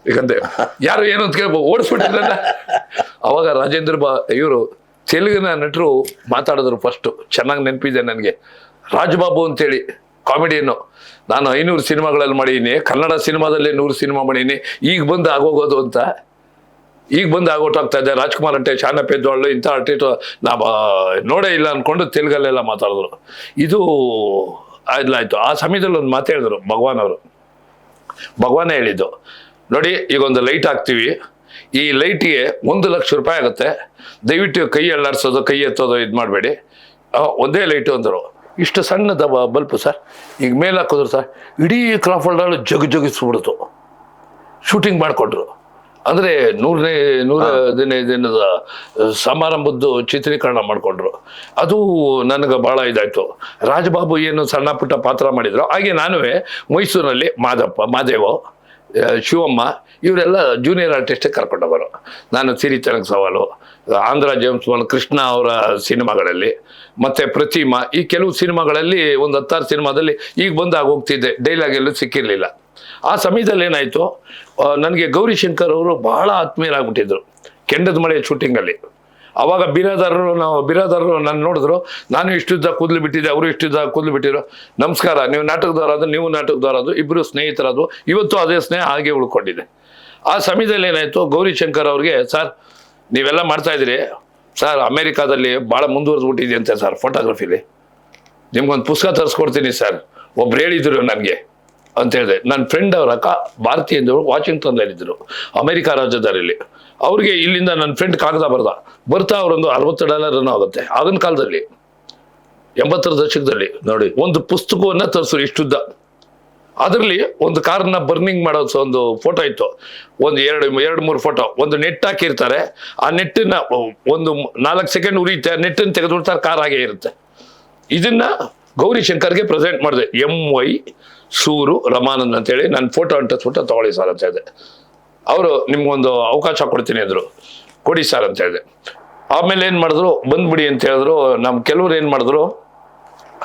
Speaker 1: ಈಗಂದೆ ಯಾರು ಏನು ಅಂತ ಕೇಳ್ಬೋದು, ಓಡಿಸ್ಬಿಟ್ಟಿಲ್ಲ. ಅವಾಗ ರಾಜೇಂದ್ರ ಇವರು ತೆಲುಗಿನ ನಟರು ಮಾತಾಡಿದ್ರು ಫಸ್ಟು. ಚೆನ್ನಾಗಿ ನೆನಪಿದೆ ನನಗೆ. ರಾಜ್ಬಾಬು ಅಂತೇಳಿ ಕಾಮಿಡಿಯನ್ನು. ನಾನು 500 ಸಿನಿಮಾಗಳಲ್ಲಿ ಮಾಡೀನಿ, ಕನ್ನಡ ಸಿನಿಮಾದಲ್ಲೇ 100 ಸಿನಿಮಾ ಮಾಡೀನಿ, ಈಗ ಬಂದು ಆಗೋಗೋದು ಅಂತ. ಈಗ ಬಂದು ಆಗೋಟಾಗ್ತಾ ಇದೆ. ರಾಜ್ಕುಮಾರ್ ಅಂಟೆ, ಶಾನ ಪೆದ್ದವಾಳು, ಇಂಥ ಆರ್ಟಿಸ್ಟ್ ನಾ ನೋಡೇ ಇಲ್ಲ ಅಂದ್ಕೊಂಡು ತೆಲುಗಲ್ಲೆಲ್ಲ ಮಾತಾಡಿದ್ರು. ಇದು ಆಯ್ತು. ಆ ಸಮಯದಲ್ಲಿ ಒಂದು ಮಾತು ಹೇಳಿದ್ರು ಭಗವಾನೇ ಹೇಳಿದ್ದು, ನೋಡಿ ಈಗ ಒಂದು ಲೈಟ್ ಹಾಕ್ತೀವಿ, ಈ ಲೈಟಿಗೆ 1 ಲಕ್ಷ ರೂಪಾಯಿ ಆಗುತ್ತೆ, ದಯವಿಟ್ಟು ಕೈ ಅಲ್ಲಾಡ್ಸೋದು, ಕೈ ಎತ್ತೋದು ಇದು ಮಾಡಬೇಡಿ, ಒಂದೇ ಲೈಟು ಅಂದರು. ಇಷ್ಟು ಸಣ್ಣದ ಬಲ್ಪು ಸರ್, ಈಗ ಮೇಲೆ ಹಾಕಿದ್ರು ಸರ್, ಇಡೀ ಕ್ರಾಫರ್ಡ್ ಹಾಲು ಜಗಿಸ್ಬಿಡ್ತು. ಶೂಟಿಂಗ್ ಮಾಡಿಕೊಂಡ್ರು. ಅಂದರೆ 100ನೇ ದಿನದ ಸಮಾರಂಭದ್ದು ಚಿತ್ರೀಕರಣ ಮಾಡಿಕೊಂಡ್ರು. ಅದು ನನಗೆ ಭಾಳ ಇದಾಯಿತು. ರಾಜಬಾಬು ಏನು ಸಣ್ಣ ಪುಟ್ಟ ಪಾತ್ರ ಮಾಡಿದ್ರು, ಹಾಗೆ ನಾನು ಮೈಸೂರಿನಲ್ಲಿ ಮಾದೇವ, ಶಿವಮ್ಮ ಇವರೆಲ್ಲ ಜೂನಿಯರ್ ಆರ್ಟಿಸ್ಟೇ ಕರ್ಕೊಂಡವರು. ನಾನು ಸಿರಿತನಕ ಸವಾಲು, ಆಂಧ್ರ ಜೇಮ್ಸ್ ಬಾಂಡ್, ಕೃಷ್ಣ ಅವರ ಸಿನಿಮಾಗಳಲ್ಲಿ, ಮತ್ತು ಪ್ರತಿಮಾ, ಈ ಕೆಲವು ಸಿನಿಮಾಗಳಲ್ಲಿ ಒಂದು 10 ಸಿನಿಮಾದಲ್ಲಿ ಈಗ ಬಂದು ಆಗೋಗ್ತಿದ್ದೆ, ಡೈಲಾಗ್ ಎಲ್ಲೂ ಸಿಕ್ಕಿರಲಿಲ್ಲ. ಆ ಸಮಯದಲ್ಲಿ ಏನಾಯಿತು, ನನಗೆ ಗೌರಿ ಶಂಕರ್ ಅವರು ಬಹಳ ಆತ್ಮೀಯರಾಗ್ಬಿಟ್ಟಿದ್ರು ಕೆಂಡದ ಮಳೆ ಶೂಟಿಂಗಲ್ಲಿ. ಆವಾಗ ಬಿರಾದಾರರು ನಾನು ನೋಡಿದ್ರು. ನಾನು ಇಷ್ಟುದ್ದ ಕೂದಲು ಬಿಟ್ಟಿದ್ದೆ, ಅವರು ಇಷ್ಟುದ್ದ ಕೂದಲು ಬಿಟ್ಟಿದ್ರು. ನಮಸ್ಕಾರ, ನೀವು ನಾಟಕದವರಾದ್ರು, ನೀವು ನಾಟಕದವರಾದ್ರು, ಇಬ್ಬರು ಸ್ನೇಹಿತರಾದ್ರು. ಇವತ್ತು ಅದೇ ಸ್ನೇಹ ಹಾಗೆ ಉಳ್ಕೊಂಡಿದೆ. ಆ ಸಮಯದಲ್ಲಿ ಏನಾಯಿತು, ಗೌರಿ ಶಂಕರ್ ಅವ್ರಿಗೆ, ಸರ್ ನೀವೆಲ್ಲ ಮಾಡ್ತಾಯಿದ್ದೀರಿ ಸರ್, ಅಮೇರಿಕಾದಲ್ಲಿ ಭಾಳ ಮುಂದುವರೆದ್ಬಿಟ್ಟಿದೆ ಸರ್ ಫೋಟೋಗ್ರಫಿಲಿ, ನಿಮ್ಗೊಂದು ಪುಸ್ತಕ ತರಿಸ್ಕೊಡ್ತೀನಿ ಸರ್, ಒಬ್ರು ಹೇಳಿದ್ರು ನನಗೆ ಅಂತ ಹೇಳಿದೆ. ನನ್ನ ಫ್ರೆಂಡ್ ಅವ್ರ ಅಕ್ಕ ಭಾರತಿ ಅಂದವರು ವಾಷಿಂಗ್ಟನ್ದಲ್ಲಿದ್ದರು, ಅಮೆರಿಕ ರಾಜಧಾನಿಯಲ್ಲಿ. ಅವ್ರಿಗೆ ಇಲ್ಲಿಂದ ನನ್ನ ಫ್ರೆಂಡ್ ಕಾಗದ ಬರ್ತಾ ಅವರೊಂದು $60 ಆಗುತ್ತೆ. ಆಗಿನ ಕಾಲದಲ್ಲಿ 80ರ ದಶಕದಲ್ಲಿ ನೋಡಿ, ಒಂದು ಪುಸ್ತಕವನ್ನ ತರಿಸ್ರು ಇಷ್ಟುದ್ದ. ಅದರಲ್ಲಿ ಒಂದು ಕಾರ್ನ ಬರ್ನಿಂಗ್ ಮಾಡೋ ಒಂದು ಫೋಟೋ ಇತ್ತು, ಒಂದು 2-3 ಫೋಟೋ. ಒಂದು ನೆಟ್ ಹಾಕಿರ್ತಾರೆ, ಆ ನೆಟ್ಟನ್ನ ಒಂದು 4 ಸೆಕೆಂಡ್ ಉರಿಯುತ್ತೆ, ಆ ನೆಟ್ಟನ್ನು ತೆಗೆದುಬಿಡ್ತಾರೆ, ಕಾರ್ ಹಾಗೆ ಇರುತ್ತೆ. ಇದನ್ನ ಗೌರಿ ಶಂಕರ್ಗೆ ಪ್ರೆಸೆಂಟ್ ಮಾಡಿದೆ. MY ಸೂರು ರಮಾನಂದ್ ಅಂತೇಳಿ, ನನ್ನ ಫೋಟೋ ಅಂಟಿಸ್ಬಿಟ್ಟು ತಗೊಳ್ಳಿ ಸರ್ ಅಂತ ಹೇಳಿದೆ. ಅವರು ನಿಮ್ಗೊಂದು ಅವಕಾಶ ಕೊಡ್ತೀನಿ ಅಂದರು, ಕೊಡಿ ಸರ್ ಅಂತ ಹೇಳಿದೆ. ಆಮೇಲೆ ಏನು ಮಾಡಿದ್ರು, ಬಂದ್ಬಿಡಿ ಅಂತ ಹೇಳಿದ್ರು. ನಮ್ಮ ಕೆಲವ್ರು ಏನು ಮಾಡಿದ್ರು,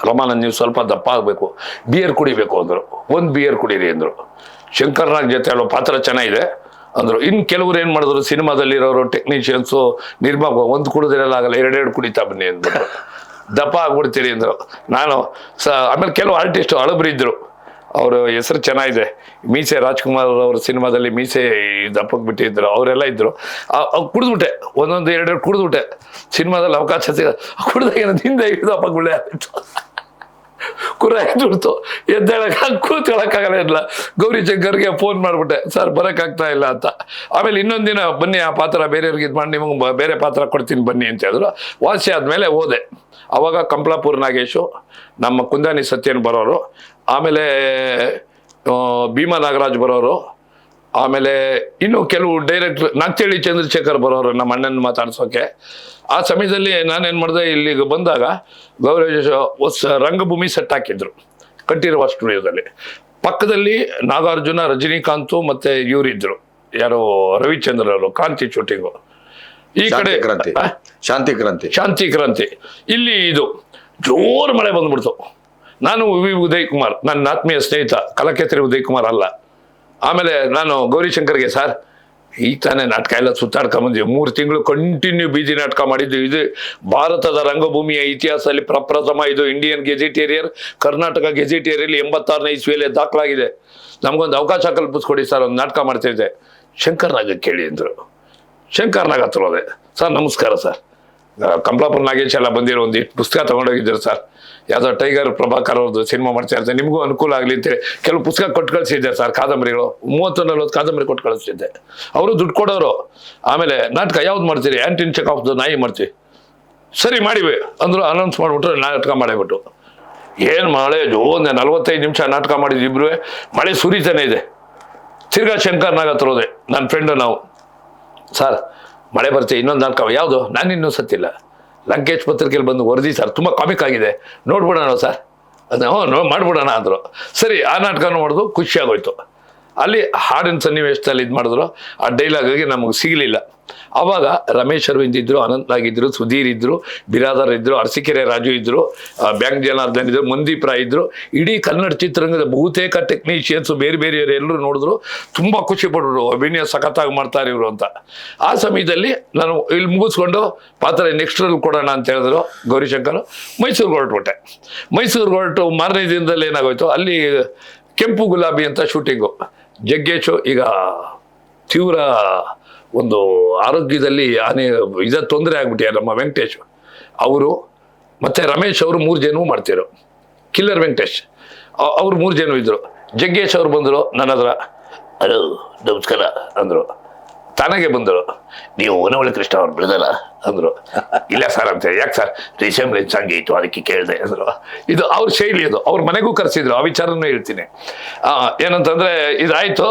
Speaker 1: ರಮಾನಂದ್ ನೀವು ಸ್ವಲ್ಪ ದಪ್ಪ ಆಗಬೇಕು, ಬಿಯರ್ ಕುಡಿಬೇಕು ಅಂದರು. 1 ಬಿಯರ್ ಕುಡೀರಿ ಅಂದರು. ಶಂಕರ್ನಾಗ್ ಜೊತೆ ಹೇಳೋ ಪಾತ್ರ ಚೆನ್ನಾಗಿದೆ ಅಂದರು. ಇನ್ನು ಕೆಲವ್ರು ಏನು ಮಾಡಿದ್ರು, ಸಿನಿಮಾದಲ್ಲಿರೋರು, ಟೆಕ್ನಿಷಿಯನ್ಸು, ನಿರ್ಮಾಪಕ, 1 ಕುಡಿದ್ರೆಲ್ಲ ಆಗಲ್ಲ, 2 ಕುಡಿತಾ ಬನ್ನಿ ಅಂದ್ಬಿಟ್ಟು ದಪ್ಪ ಆಗ್ಬಿಡ್ತೀರಿ ಅಂದರು. ನಾನು ಆಮೇಲೆ ಕೆಲವು ಆರ್ಟಿಸ್ಟು ಹಳಬರಿದ್ದರು, ಅವರು ಹೆಸರು ಚೆನ್ನಾಗಿದೆ, ಮೀಸೆ, ರಾಜ್ಕುಮಾರ್ ಅವ್ರ ಸಿನಿಮಾದಲ್ಲಿ ಮೀಸೆ ದಪ್ಪಕ್ಕೆ ಬಿಟ್ಟಿದ್ರು, ಅವರೆಲ್ಲ ಇದ್ದರು. ಕುಡಿದ್ಬಿಟ್ಟೆ, 1-2 ಕುಡಿದ್ಬಿಟ್ಟೆ. ಸಿನಿಮಾದಲ್ಲಿ ಅವಕಾಶ ಕುಡ್ದಾಗ ಹಿಂದೆ ದಪ್ಪಕ್ಕೆ ಬಿಳೆ ಆಯಿತು, ಕುರ ಎದ್ಬಿಡ್ತು, ಕೂತ್ಕೊಳ್ಳೋಕ್ಕಾಗಲ್ಲ ಇಲ್ಲ. ಗೌರಿ ಶಂಕರ್ಗೆ ಫೋನ್ ಮಾಡಿಬಿಟ್ಟೆ, ಸರ್ ಬರೋಕ್ಕಾಗ್ತಾ ಇಲ್ಲ ಅಂತ. ಆಮೇಲೆ ಇನ್ನೊಂದು ದಿನ ಬನ್ನಿ, ಆ ಪಾತ್ರ ಬೇರೆಯವ್ರಿಗೆ ಇದು ಮಾಡಿ ನಿಮಗೆ ಬೇರೆ ಪಾತ್ರ ಕೊಡ್ತೀನಿ ಬನ್ನಿ ಅಂತ ಹೇಳಿದ್ರು. ವಾಸಿ ಆದಮೇಲೆ ಹೋದೆ. ಆವಾಗ ಕಂಪ್ಲಾಪುರ್ ನಾಗೇಶು, ನಮ್ಮ ಕುಂದಾನಿ ಸತ್ಯನ್ ಬರೋರು, ಆಮೇಲೆ ಭೀಮಾ ನಾಗರಾಜ್ ಬರೋರು, ಆಮೇಲೆ ಇನ್ನು ಕೆಲವು ಡೈರೆಕ್ಟ್ರ್ ನಾಗ್ತೇಳಿ ಚಂದ್ರಶೇಖರ್ ಬರೋರು ನಮ್ಮ ಅಣ್ಣನ ಮಾತಾಡ್ಸೋಕೆ. ಆ ಸಮಯದಲ್ಲಿ ನಾನೇನು ಮಾಡಿದೆ, ಇಲ್ಲಿಗೆ ಬಂದಾಗ ಗೌರಿ ರಂಗಭೂಮಿ ಸೆಟ್ ಹಾಕಿದ್ರು ಕಂಠೀರವ ಸ್ಟುಡಿಯೋದಲ್ಲಿ. ಪಕ್ಕದಲ್ಲಿ ನಾಗಾರ್ಜುನ, ರಜನಿಕಾಂತ್ ಮತ್ತು ಇವರಿದ್ರು, ಯಾರೋ ರವಿಚಂದ್ರ ಅವರು, ಕ್ರಾಂತಿ ಶೂಟಿಂಗು. ಈ ಕಡೆ ಶಾಂತಿ ಕ್ರಾಂತಿ. ಇಲ್ಲಿ ಇದು ಜೋರು ಮಳೆ ಬಂದ್ಬಿಡ್ತು. ನಾನು ಉದಯ್ ಕುಮಾರ್, ನನ್ನ ಆತ್ಮೀಯ ಸ್ನೇಹಿತ, ಕಲಕೆತ್ತರಿ ಉದಯ್ ಕುಮಾರ್ ಅಲ್ಲ. ಆಮೇಲೆ ನಾನು ಗೌರಿ ಶಂಕರ್ಗೆ, ಸರ್ ಈಗ ತಾನೇ ನಾಟಕ ಎಲ್ಲ ಸುತ್ತಾಡ್ಕೊಂಬಂದ್ವಿ. 3 ತಿಂಗಳು ಕಂಟಿನ್ಯೂ ಬೀದಿ ನಾಟಕ ಮಾಡಿದ್ದು. ಇದು ಭಾರತದ ರಂಗಭೂಮಿಯ ಇತಿಹಾಸದಲ್ಲಿ ಪ್ರಪ್ರಥಮ. ಇದು ಇಂಡಿಯನ್ ಗೆಜೆಟೇರಿಯರ್, ಕರ್ನಾಟಕ ಗೆಜೆಟೇರಿಯಲ್ಲಿ 86ನೇ ಇಸ್ವಿಯಲ್ಲಿ ದಾಖಲಾಗಿದೆ. ನಮಗೊಂದು ಅವಕಾಶ ಕಲ್ಪಿಸ್ಕೊಡಿ ಸರ್, ಒಂದು ನಾಟಕ ಮಾಡ್ತಿದ್ದೆ. ಶಂಕರ್ ನಾಗ ಕೇಳಿ ಅಂದರು. ಶಂಕರ್ ನಾಗ್ ಹತ್ರ ಹೋದೆ. ಸರ್ ನಮಸ್ಕಾರ ಸರ್, ಕಮಲಾಪುರ ನಾಗೇಶ್ ಎಲ್ಲ ಬಂದಿರೋ ಒಂದು ಪುಸ್ತಕ ತೊಗೊಂಡೋಗಿದ್ರು ಸರ್, ಯಾವುದೋ ಟೈಗರ್ ಪ್ರಭಾಕರ್ ಅವ್ರದ್ದು ಸಿನಿಮಾ ಮಾಡ್ತಾ ಇರ್ತಾರೆ, ನಿಮಗೂ ಅನುಕೂಲ ಆಗಲಿ ಅಂತೇಳಿ ಕೆಲವು ಪುಸ್ತಕ ಕೊಟ್ಟು ಕಳಿಸಿದ್ದೆ ಸರ್, ಕಾದಂಬರಿಗಳು 30-40 ಕಾದಂಬರಿ ಕೊಟ್ಟು ಕಳಿಸ್ತಿದ್ದೆ. ಅವರು ದುಡ್ಡು ಕೊಡೋರು. ಆಮೇಲೆ ನಾಟಕ ಯಾವ್ದು ಮಾಡ್ತೀರಿ? ಆಂಟಿನ್ ಚೆಕಾಫ್ದು ನಾಯಿ ಮಾಡ್ತೀವಿ. ಸರಿ ಮಾಡಿವಿ ಅಂದರು. ಅನೌನ್ಸ್ ಮಾಡಿಬಿಟ್ರು, ನಾಟಕ ಮಾಡಿಬಿಟ್ಟು. ಏನು ಮಳೆ ಒಂದು 45 ನಿಮಿಷ ನಾಟಕ ಮಾಡಿದ್ವಿ ಇಬ್ರು. ಮಳೆ ಸುರಿತಾನೆ ಇದೆ. ತಿರ್ಗಾ ಶಂಕರ್ ನಾಗ್ ಹತ್ರ ಹೋದೆ, ನನ್ನ ಫ್ರೆಂಡು ನಾವು. ಸರ್ ಮಳೆ ಬರ್ತೀವಿ, ಇನ್ನೊಂದು ನಾಟಕ ಯಾವುದು? ನಾನು ಇನ್ನೂ ಸತ್ತಿಲ್ಲ, ಲಂಕೇಶ್ ಪತ್ರಿಕೆಯಲ್ಲಿ ಬಂದು ವರದಿ ಸರ್, ತುಂಬ ಕಾಮಿಕ್ ಆಗಿದೆ, ನೋಡ್ಬಿಡೋಣ ಸರ್. ಹ್ಞೂ ಮಾಡ್ಬಿಡೋಣ ಅಂದರು. ಸರಿ, ಆ ನಾಟಕ ನೋಡಿದ್ರು, ಖುಷಿ ಆಗೋಯ್ತು. ಅಲ್ಲಿ ಹಾಡಿನ ಸನ್ನಿವೇಶದಲ್ಲಿ ಇದು ಮಾಡಿದ್ರು. ಆ ಡೈಲಾಗಾಗಿ ನಮಗೆ ಸಿಗಲಿಲ್ಲ. ಆವಾಗ ರಮೇಶ್ ಅರವಿಂದ್ ಇದ್ರು, ಅನಂತ್ ನಾಗ್ ಇದ್ರು, ಸುಧೀರ್ ಇದ್ರು, ಬಿರಾದರ್ ಇದ್ರು, ಅರಸೀಕೆರೆ ರಾಜು ಇದ್ರು, ಬ್ಯಾಂಕ್ ಜನಾರ್ದನ್ ಇದ್ರು, ಮಂದೀಪ್ ರಾಯ್ ಇದ್ರು. ಇಡೀ ಕನ್ನಡ ಚಿತ್ರರಂಗದ ಬಹುತೇಕ ಟೆಕ್ನಿಷಿಯನ್ಸ್ ಬೇರೆ ಬೇರೆಯವರು ಎಲ್ಲರೂ ನೋಡಿದ್ರು, ತುಂಬ ಖುಷಿ ಪಡ್ರು, ಅಭಿನಯ ಸಖತ್ತಾಗಿ ಮಾಡ್ತಾರೆ ಇವರು ಅಂತ. ಆ ಸಮಯದಲ್ಲಿ ನಾನು ಇಲ್ಲಿ ಮುಗಿಸ್ಕೊಂಡು ಪಾತ್ರ ನೆಕ್ಸ್ಟ್ರಲ್ಲಿ ಕೊಡೋಣ ಅಂತ ಹೇಳಿದ್ರು ಗೌರಿಶಂಕರ್. ಮೈಸೂರಿಗೆ ಹೊರಟ್ಬಿಟ್ಟೆ. ಮೈಸೂರಿಗೆ ಹೊರಟು ಮಾರನೇ ದಿನದಲ್ಲಿ ಏನಾಗೋಯ್ತು, ಅಲ್ಲಿ ಕೆಂಪು ಗುಲಾಬಿ ಅಂತ ಶೂಟಿಂಗು. ಜಗ್ಗೇಶು ಈಗ ತೀವ್ರ ಒಂದು ಆರೋಗ್ಯದಲ್ಲಿ ತೊಂದರೆ ಆಗ್ಬಿಟ್ಟಿದ್ದಾರೆ. ನಮ್ಮ ವೆಂಕಟೇಶ್ ಅವರು ಮತ್ತು ರಮೇಶ್ ಅವರು 3 ಜನವೂ ಮಾಡ್ತಿದ್ರು. ಕಿಲ್ಲರ್ ವೆಂಕಟೇಶ್ ಅವ್ರು 3 ಜನ ಇದ್ದರು. ಜಗ್ಗೇಶ್ ಅವ್ರು ಬಂದರು ನನ್ನ ಹತ್ರ, ಹಲೋ ನಮಸ್ಕಾರ ಅಂದರು. ತಾನಾಗೆ ಬಂದರು, ನೀವು ಹೊನವಳ್ಳಿ ಕೃಷ್ಣ ಅವ್ರು ಬಿಡದಲ್ಲ ಅಂದರು. ಇಲ್ಲ ಸರ್ ಅಂತ. ಯಾಕೆ ಸರ್? ರಿಸೆಂಬ್ಲೆನ್ಸ್ ಹಂಗೆ ಇತ್ತು, ಅದಕ್ಕೆ ಕೇಳಿದೆ ಅಂದರು. ಇದು ಅವ್ರ ಶೈಲಿ, ಅದು ಅವ್ರ ಮನೆಗೂ ಕರೆಸಿದ್ರು. ಆ ವಿಚಾರನೂ ಹೇಳ್ತೀನಿ. ಏನಂತಂದರೆ ಇದಾಯಿತು.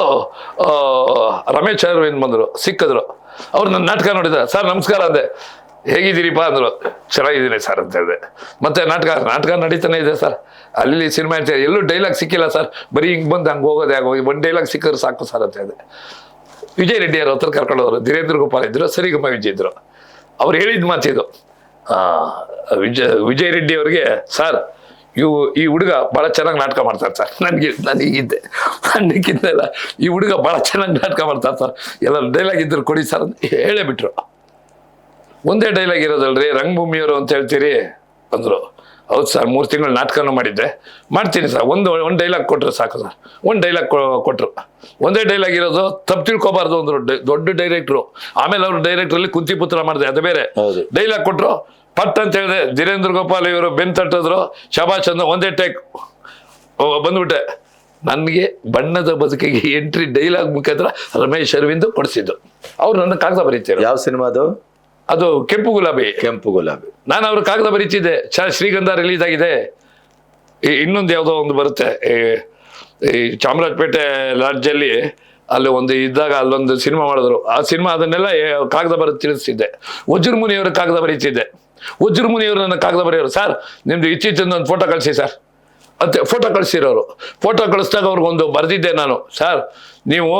Speaker 1: ರಮೇಶ್ ಅರವಿಂದ್ ಬಂದರು, ಸಿಕ್ಕಿದ್ರು. ಅವ್ರು ನನ್ನ ನಾಟಕ ನೋಡಿದ. ಸರ್ ನಮಸ್ಕಾರ ಅಂದೆ. ಹೇಗಿದ್ದೀರಿಪ್ಪ ಅಂದರು. ಚೆನ್ನಾಗಿದ್ದೀನಿ ಸರ್ ಅಂತ ಹೇಳಿದೆ. ಮತ್ತೆ ನಾಟಕ ನಡೀತಾನೆ ಇದೆ ಸರ್, ಅಲ್ಲಿ ಸಿನಿಮಾ ಹೇಳ್ತಾರೆ, ಎಲ್ಲೂ ಡೈಲಾಗ್ ಸಿಕ್ಕಿಲ್ಲ ಸರ್, ಬರೀ ಹಿಂಗೆ ಬಂದು ಹಂಗೆ ಹೋಗೋದೇ ಆಗೋಗಿ, ಒಂದು ಡೈಲಾಗ್ ಸಿಕ್ಕಿದ್ರೆ ಸಾಕು ಸರ್ ಅಂತ ಹೇಳಿದೆ. ವಿಜಯ್ ರೆಡ್ಡಿ ಅವ್ರ ಹತ್ರ ಕರ್ಕೊಂಡವರು, ಧೀರೇಂದ್ರ ಗೋಪಾಲ್ ಇದ್ರು, ಸರಿಗಮ ವಿಜಯ್ ಇದ್ರು. ಅವ್ರು ಹೇಳಿದ ಮಾತಿದು. ವಿಜಯ್ ರೆಡ್ಡಿ ಅವ್ರಿಗೆ, ಸರ್ ಈ ಹುಡುಗ ಭಾಳ ಚೆನ್ನಾಗಿ ನಾಟಕ ಮಾಡ್ತಾರೆ ಸರ್. ನನಗಿದ್ದೆ ನನಗಿದ್ದೆಲ್ಲ, ಈ ಹುಡುಗ ಭಾಳ ಚೆನ್ನಾಗಿ ನಾಟಕ ಮಾಡ್ತಾರೆ ಸರ್, ಎಲ್ಲ ಡೈಲಾಗ್ ಇದ್ರು ಕೊಡಿ ಸರ್ ಅಂತ ಹೇಳೇ ಬಿಟ್ರು. ಒಂದೇ ಡೈಲಾಗ್ ಇರೋದಲ್ರಿ, ರಂಗಭೂಮಿಯವರು ಅಂತ ಹೇಳ್ತೀರಿ ಅಂದರು. ಹೌದು ಸರ್, 3 ತಿಂಗಳು ನಾಟಕನೂ ಮಾಡಿದ್ದೆ, ಮಾಡ್ತೀನಿ ಸರ್. ಒಂದು ಡೈಲಾಗ್ ಕೊಟ್ಟರು ಸಾಕು ಸರ್. ಒಂದು ಡೈಲಾಗ್ ಕೊಟ್ಟರು. ಒಂದೇ ಡೈಲಾಗ್ ಇರೋದು, ತಪ್ಪು ತಿಳ್ಕೊಬಾರ್ದು ಅಂದರು. ದೊಡ್ಡ ಡೈರೆಕ್ಟ್ರು. ಆಮೇಲೆ ಅವರು ಡೈರೆಕ್ಟ್ರಲ್ಲಿ ಕುಂತಿಪುತ್ರ ಮಾಡಿದೆ, ಅದು ಬೇರೆ. ಡೈಲಾಗ್ ಕೊಟ್ಟರು, ಪಟ್ ಅಂತ ಹೇಳಿದೆ. ಧೀರೇಂದ್ರ ಗೋಪಾಲ್ ಇವರು ಬೆನ್ ತಟ್ಟಿದ್ರು, ಶಬಾಷ್ ಅಂದ. ಒಂದೇ ಟೇಕ್ ಬಂದ್ಬಿಟ್ಟೆ. ನನಗೆ ಬಣ್ಣದ ಬದುಕಿಗೆ ಎಂಟ್ರಿ ಡೈಲಾಗ್ ಮುಖಾಂತರ ರಮೇಶ್ ಅರವಿಂದ್ ಕೊಡಿಸಿದ್ದು. ಅವ್ರು ನನ್ನ ಕಾಗದ ಬರೀತಾರೆ.
Speaker 2: ಯಾವ ಸಿನಿಮಾ ಅದು?
Speaker 1: ಅದು ಕೆಂಪು ಗುಲಾಬಿ.
Speaker 2: ಕೆಂಪು ಗುಲಾಬಿ.
Speaker 1: ನಾನು ಅವ್ರ ಕಾಗದ ಬರೀತಿದ್ದೆ. ಶ್ರೀಗಂಧ ರಿಲೀಸ್ ಆಗಿದೆ. ಇನ್ನೊಂದು ಯಾವುದೋ ಒಂದು ಬರುತ್ತೆ, ಈ ಚಾಮರಾಜಪೇಟೆ ಲಾಡ್ಜಲ್ಲಿ ಅಲ್ಲಿ ಒಂದು ಇದ್ದಾಗ ಅಲ್ಲೊಂದು ಸಿನಿಮಾ ಮಾಡಿದ್ರು. ಆ ಸಿನಿಮಾ ಅದನ್ನೆಲ್ಲ ಕಾಗದ ಬರೆದು ತಿಳಿಸ್ತಿದ್ದೆ. ವಜ್ರಮುನಿಯವರು ಕಾಗದ ಬರೀತಿದ್ದೆ. ವಜ್ರಮುನಿಯವರು ನನ್ನ ಕಾಗದ ಬರೆಯೋರು. ಸರ್ ನಿಮ್ದು ಇತ್ತೀಚಿನ ಒಂದು ಫೋಟೋ ಕಳಿಸಿ ಸರ್ ಅಂತ ಫೋಟೋ ಕಳಿಸಿರೋರು. ಫೋಟೋ ಕಳಿಸಿದಾಗ ಅವ್ರಿಗೊಂದು ಬರೆದಿದ್ದೆ ನಾನು, ಸರ್ ನೀವು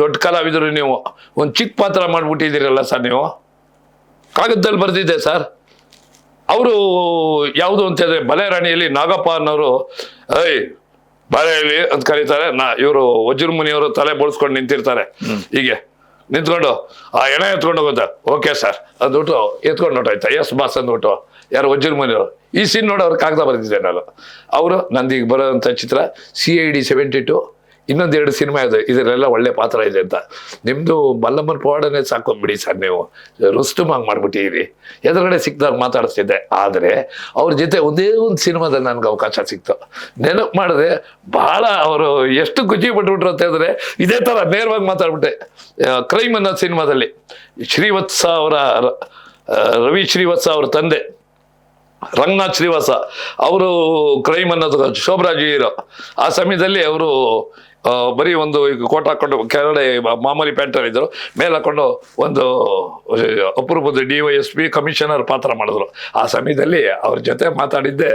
Speaker 1: ದೊಡ್ಡ ಕಲಾವಿದರು, ನೀವು ಒಂದು ಚಿಕ್ಕ ಪಾತ್ರ ಮಾಡಿಬಿಟ್ಟಿದ್ದೀರಲ್ಲ ಸರ್, ನೀವು ಕಾಗದದಲ್ಲಿ ಬರೆದಿದ್ದೆ ಸರ್. ಅವರು ಯಾವುದು ಅಂತ ಹೇಳಿದ್ರೆ, ಬಲೆ ರಾಣಿಯಲ್ಲಿ ನಾಗಪ್ಪ ಅನ್ನೋರು ಬಲೆಯಲ್ಲಿ ಅಂತ ಕರೀತಾರೆ. ಇವರು ವಜ್ರಮುನಿಯವರು ತಲೆ ಬೋಳ್ಸ್ಕೊಂಡು ನಿಂತಿರ್ತಾರೆ, ಹೀಗೆ ನಿಂತ್ಕೊಂಡು ಆ ಎಣೆ ಎತ್ಕೊಂಡು ಹೋಗುತ್ತೆ. ಓಕೆ ಸರ್ ಅಂದ್ಬಿಟ್ಟು ಎತ್ಕೊಂಡು ನೋಟಾಯ್ತಾ, ಎಸ್ ಬಾಸ್ ಅಂದ್ಬಿಟ್ಟು. ಯಾರು? ವಜ್ರಮುನಿಯವರು. ಈ ಸೀನ್ ನೋಡಿ ಅವ್ರು ಕಾಗದ ಬರೆದಿದ್ದೆ ನಾನು. ಅವರು ನಂದು ಈಗ ಬರೋಂಥ ಚಿತ್ರ CID 72, ಇನ್ನೊಂದು 2 ಸಿನಿಮಾ ಇದೆ, ಇದರೆಲ್ಲ ಒಳ್ಳೆ ಪಾತ್ರ ಇದೆ ಅಂತ. ನಿಮ್ಮದು ಮಲ್ಲಮ್ಮನ ಪವಾಡನೇ ಸಾಕೊಂಡ್ಬಿಡಿ ಸರ್, ನೀವು ರುಸ್ತುಮಾಗಿ ಮಾಡ್ಬಿಟ್ಟಿರಿ. ಎದುರುಗಡೆ ಸಿಕ್ಕಿದಾಗ ಮಾತಾಡಿಸ್ತಿದ್ದೆ. ಆದರೆ ಅವ್ರ ಜೊತೆ ಒಂದೇ ಒಂದು ಸಿನಿಮಾದಲ್ಲಿ ನನಗೆ ಅವಕಾಶ ಸಿಕ್ತು. ನೆನಪು ಮಾಡಿದ್ರೆ ಭಾಳ ಅವರು ಎಷ್ಟು ಖುಷಿ ಪಟ್ಬಿಟ್ರು ಅಂತ ಹೇಳಿದ್ರೆ, ಇದೇ ಥರ ನೇರವಾಗಿ ಮಾತಾಡ್ಬಿಟ್ಟೆ. ಕ್ರೈಮ್ ಅನ್ನೋ ಸಿನಿಮಾದಲ್ಲಿ ಶ್ರೀವತ್ಸ ಅವರ ರವಿ ಶ್ರೀವತ್ಸ ಅವ್ರ ತಂದೆ ರಂಗನಾಥ್ ಶ್ರೀವಾಸ ಅವರು ಕ್ರೈಮ್ ಅನ್ನೋದು ಶೋಭರಾಜ್ ಹೀರೋ. ಆ ಸಮಯದಲ್ಲಿ ಅವರು ಬರೀ ಒಂದು ಕೋಟ್ ಹಾಕೊಂಡು ಕೆಳಗಡೆ ಮಾಮೂಲಿ ಪ್ಯಾಂಟರ್ ಇದ್ದರು, ಮೇಲೆ ಹಾಕೊಂಡು ಒಂದು ಅಪರೂಪದ DYSP ಕಮಿಷನರ್ ಪಾತ್ರ ಮಾಡಿದ್ರು. ಆ ಸಮಯದಲ್ಲಿ ಅವ್ರ ಜೊತೆ ಮಾತಾಡಿದ್ದೆ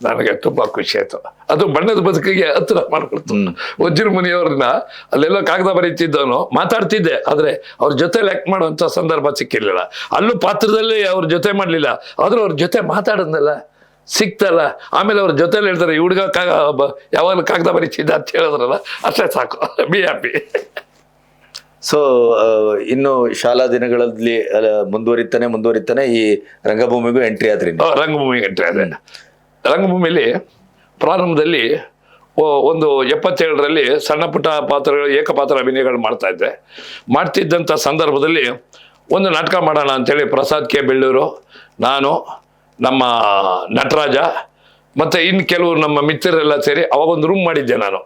Speaker 1: ನನಗೆ ತುಂಬ ಖುಷಿ ಆಯಿತು. ಅದು ಬಣ್ಣದ ಬದುಕಿಗೆ ಹತ್ತಿರ ಮಾಡ್ಕೊಳ್ತು. ವಜ್ರಮುನಿಯವ್ರನ್ನ ಅಲ್ಲೆಲ್ಲ ಕಾಗದ ಬರೀತಿದ್ದವನು ಮಾತಾಡ್ತಿದ್ದೆ, ಆದರೆ ಅವ್ರ ಜೊತೆ ಲೆಕ್ ಮಾಡುವಂಥ ಸಂದರ್ಭ ಸಿಕ್ಕಿರಲಿಲ್ಲ. ಅಲ್ಲೂ ಪಾತ್ರದಲ್ಲಿ ಅವ್ರ ಜೊತೆ ಮಾಡಲಿಲ್ಲ, ಆದರೂ ಅವ್ರ ಜೊತೆ ಮಾತಾಡೋದಲ್ಲ ಸಿಕ್ತಲ್ಲ. ಆಮೇಲೆ ಅವ್ರ ಜೊತೆಲಿ ಹೇಳ್ತಾರೆ, ಈ ಹುಡುಗ ಯಾವಾಗಲೂ ಕಾಗದ ಬರೀತಿದ್ದ ಅಂತ ಹೇಳಿದ್ರಲ್ಲ, ಅಷ್ಟೇ ಸಾಕು, ಬಿ ಹ್ಯಾಪಿ.
Speaker 2: ಸೊ ಇನ್ನು ಶಾಲಾ ದಿನಗಳಲ್ಲಿ ಮುಂದುವರಿತಾನೆ ಈ ರಂಗಭೂಮಿಗೂ ಎಂಟ್ರಿ ಆದ್ರಿ ನೀವು.
Speaker 1: ರಂಗಭೂಮಿಗೆ ಎಂಟ್ರಿ ಆದ್ರೆ ರಂಗಭೂಮಿಯಲ್ಲಿ ಪ್ರಾರಂಭದಲ್ಲಿ ಒಂದು 77ರಲ್ಲಿ ಸಣ್ಣ ಪುಟ್ಟ ಪಾತ್ರಗಳು ಏಕಪಾತ್ರ ಅಭಿನಯಗಳು ಮಾಡ್ತಾ ಇದ್ದೆ. ಮಾಡ್ತಿದ್ದಂಥ ಸಂದರ್ಭದಲ್ಲಿ ಒಂದು ನಾಟಕ ಮಾಡೋಣ ಅಂತೇಳಿ ಪ್ರಸಾದ್ ಕೆ ಬೆಳ್ಳೂರು, ನಾನು, ನಮ್ಮ ನಟರಾಜ ಮತ್ತು ಇನ್ನು ಕೆಲವು ನಮ್ಮ ಮಿತ್ರರೆಲ್ಲ ಸೇರಿ ಅವಾಗ ಒಂದು ರೂಮ್ ಮಾಡಿದ್ದೆ ನಾನು,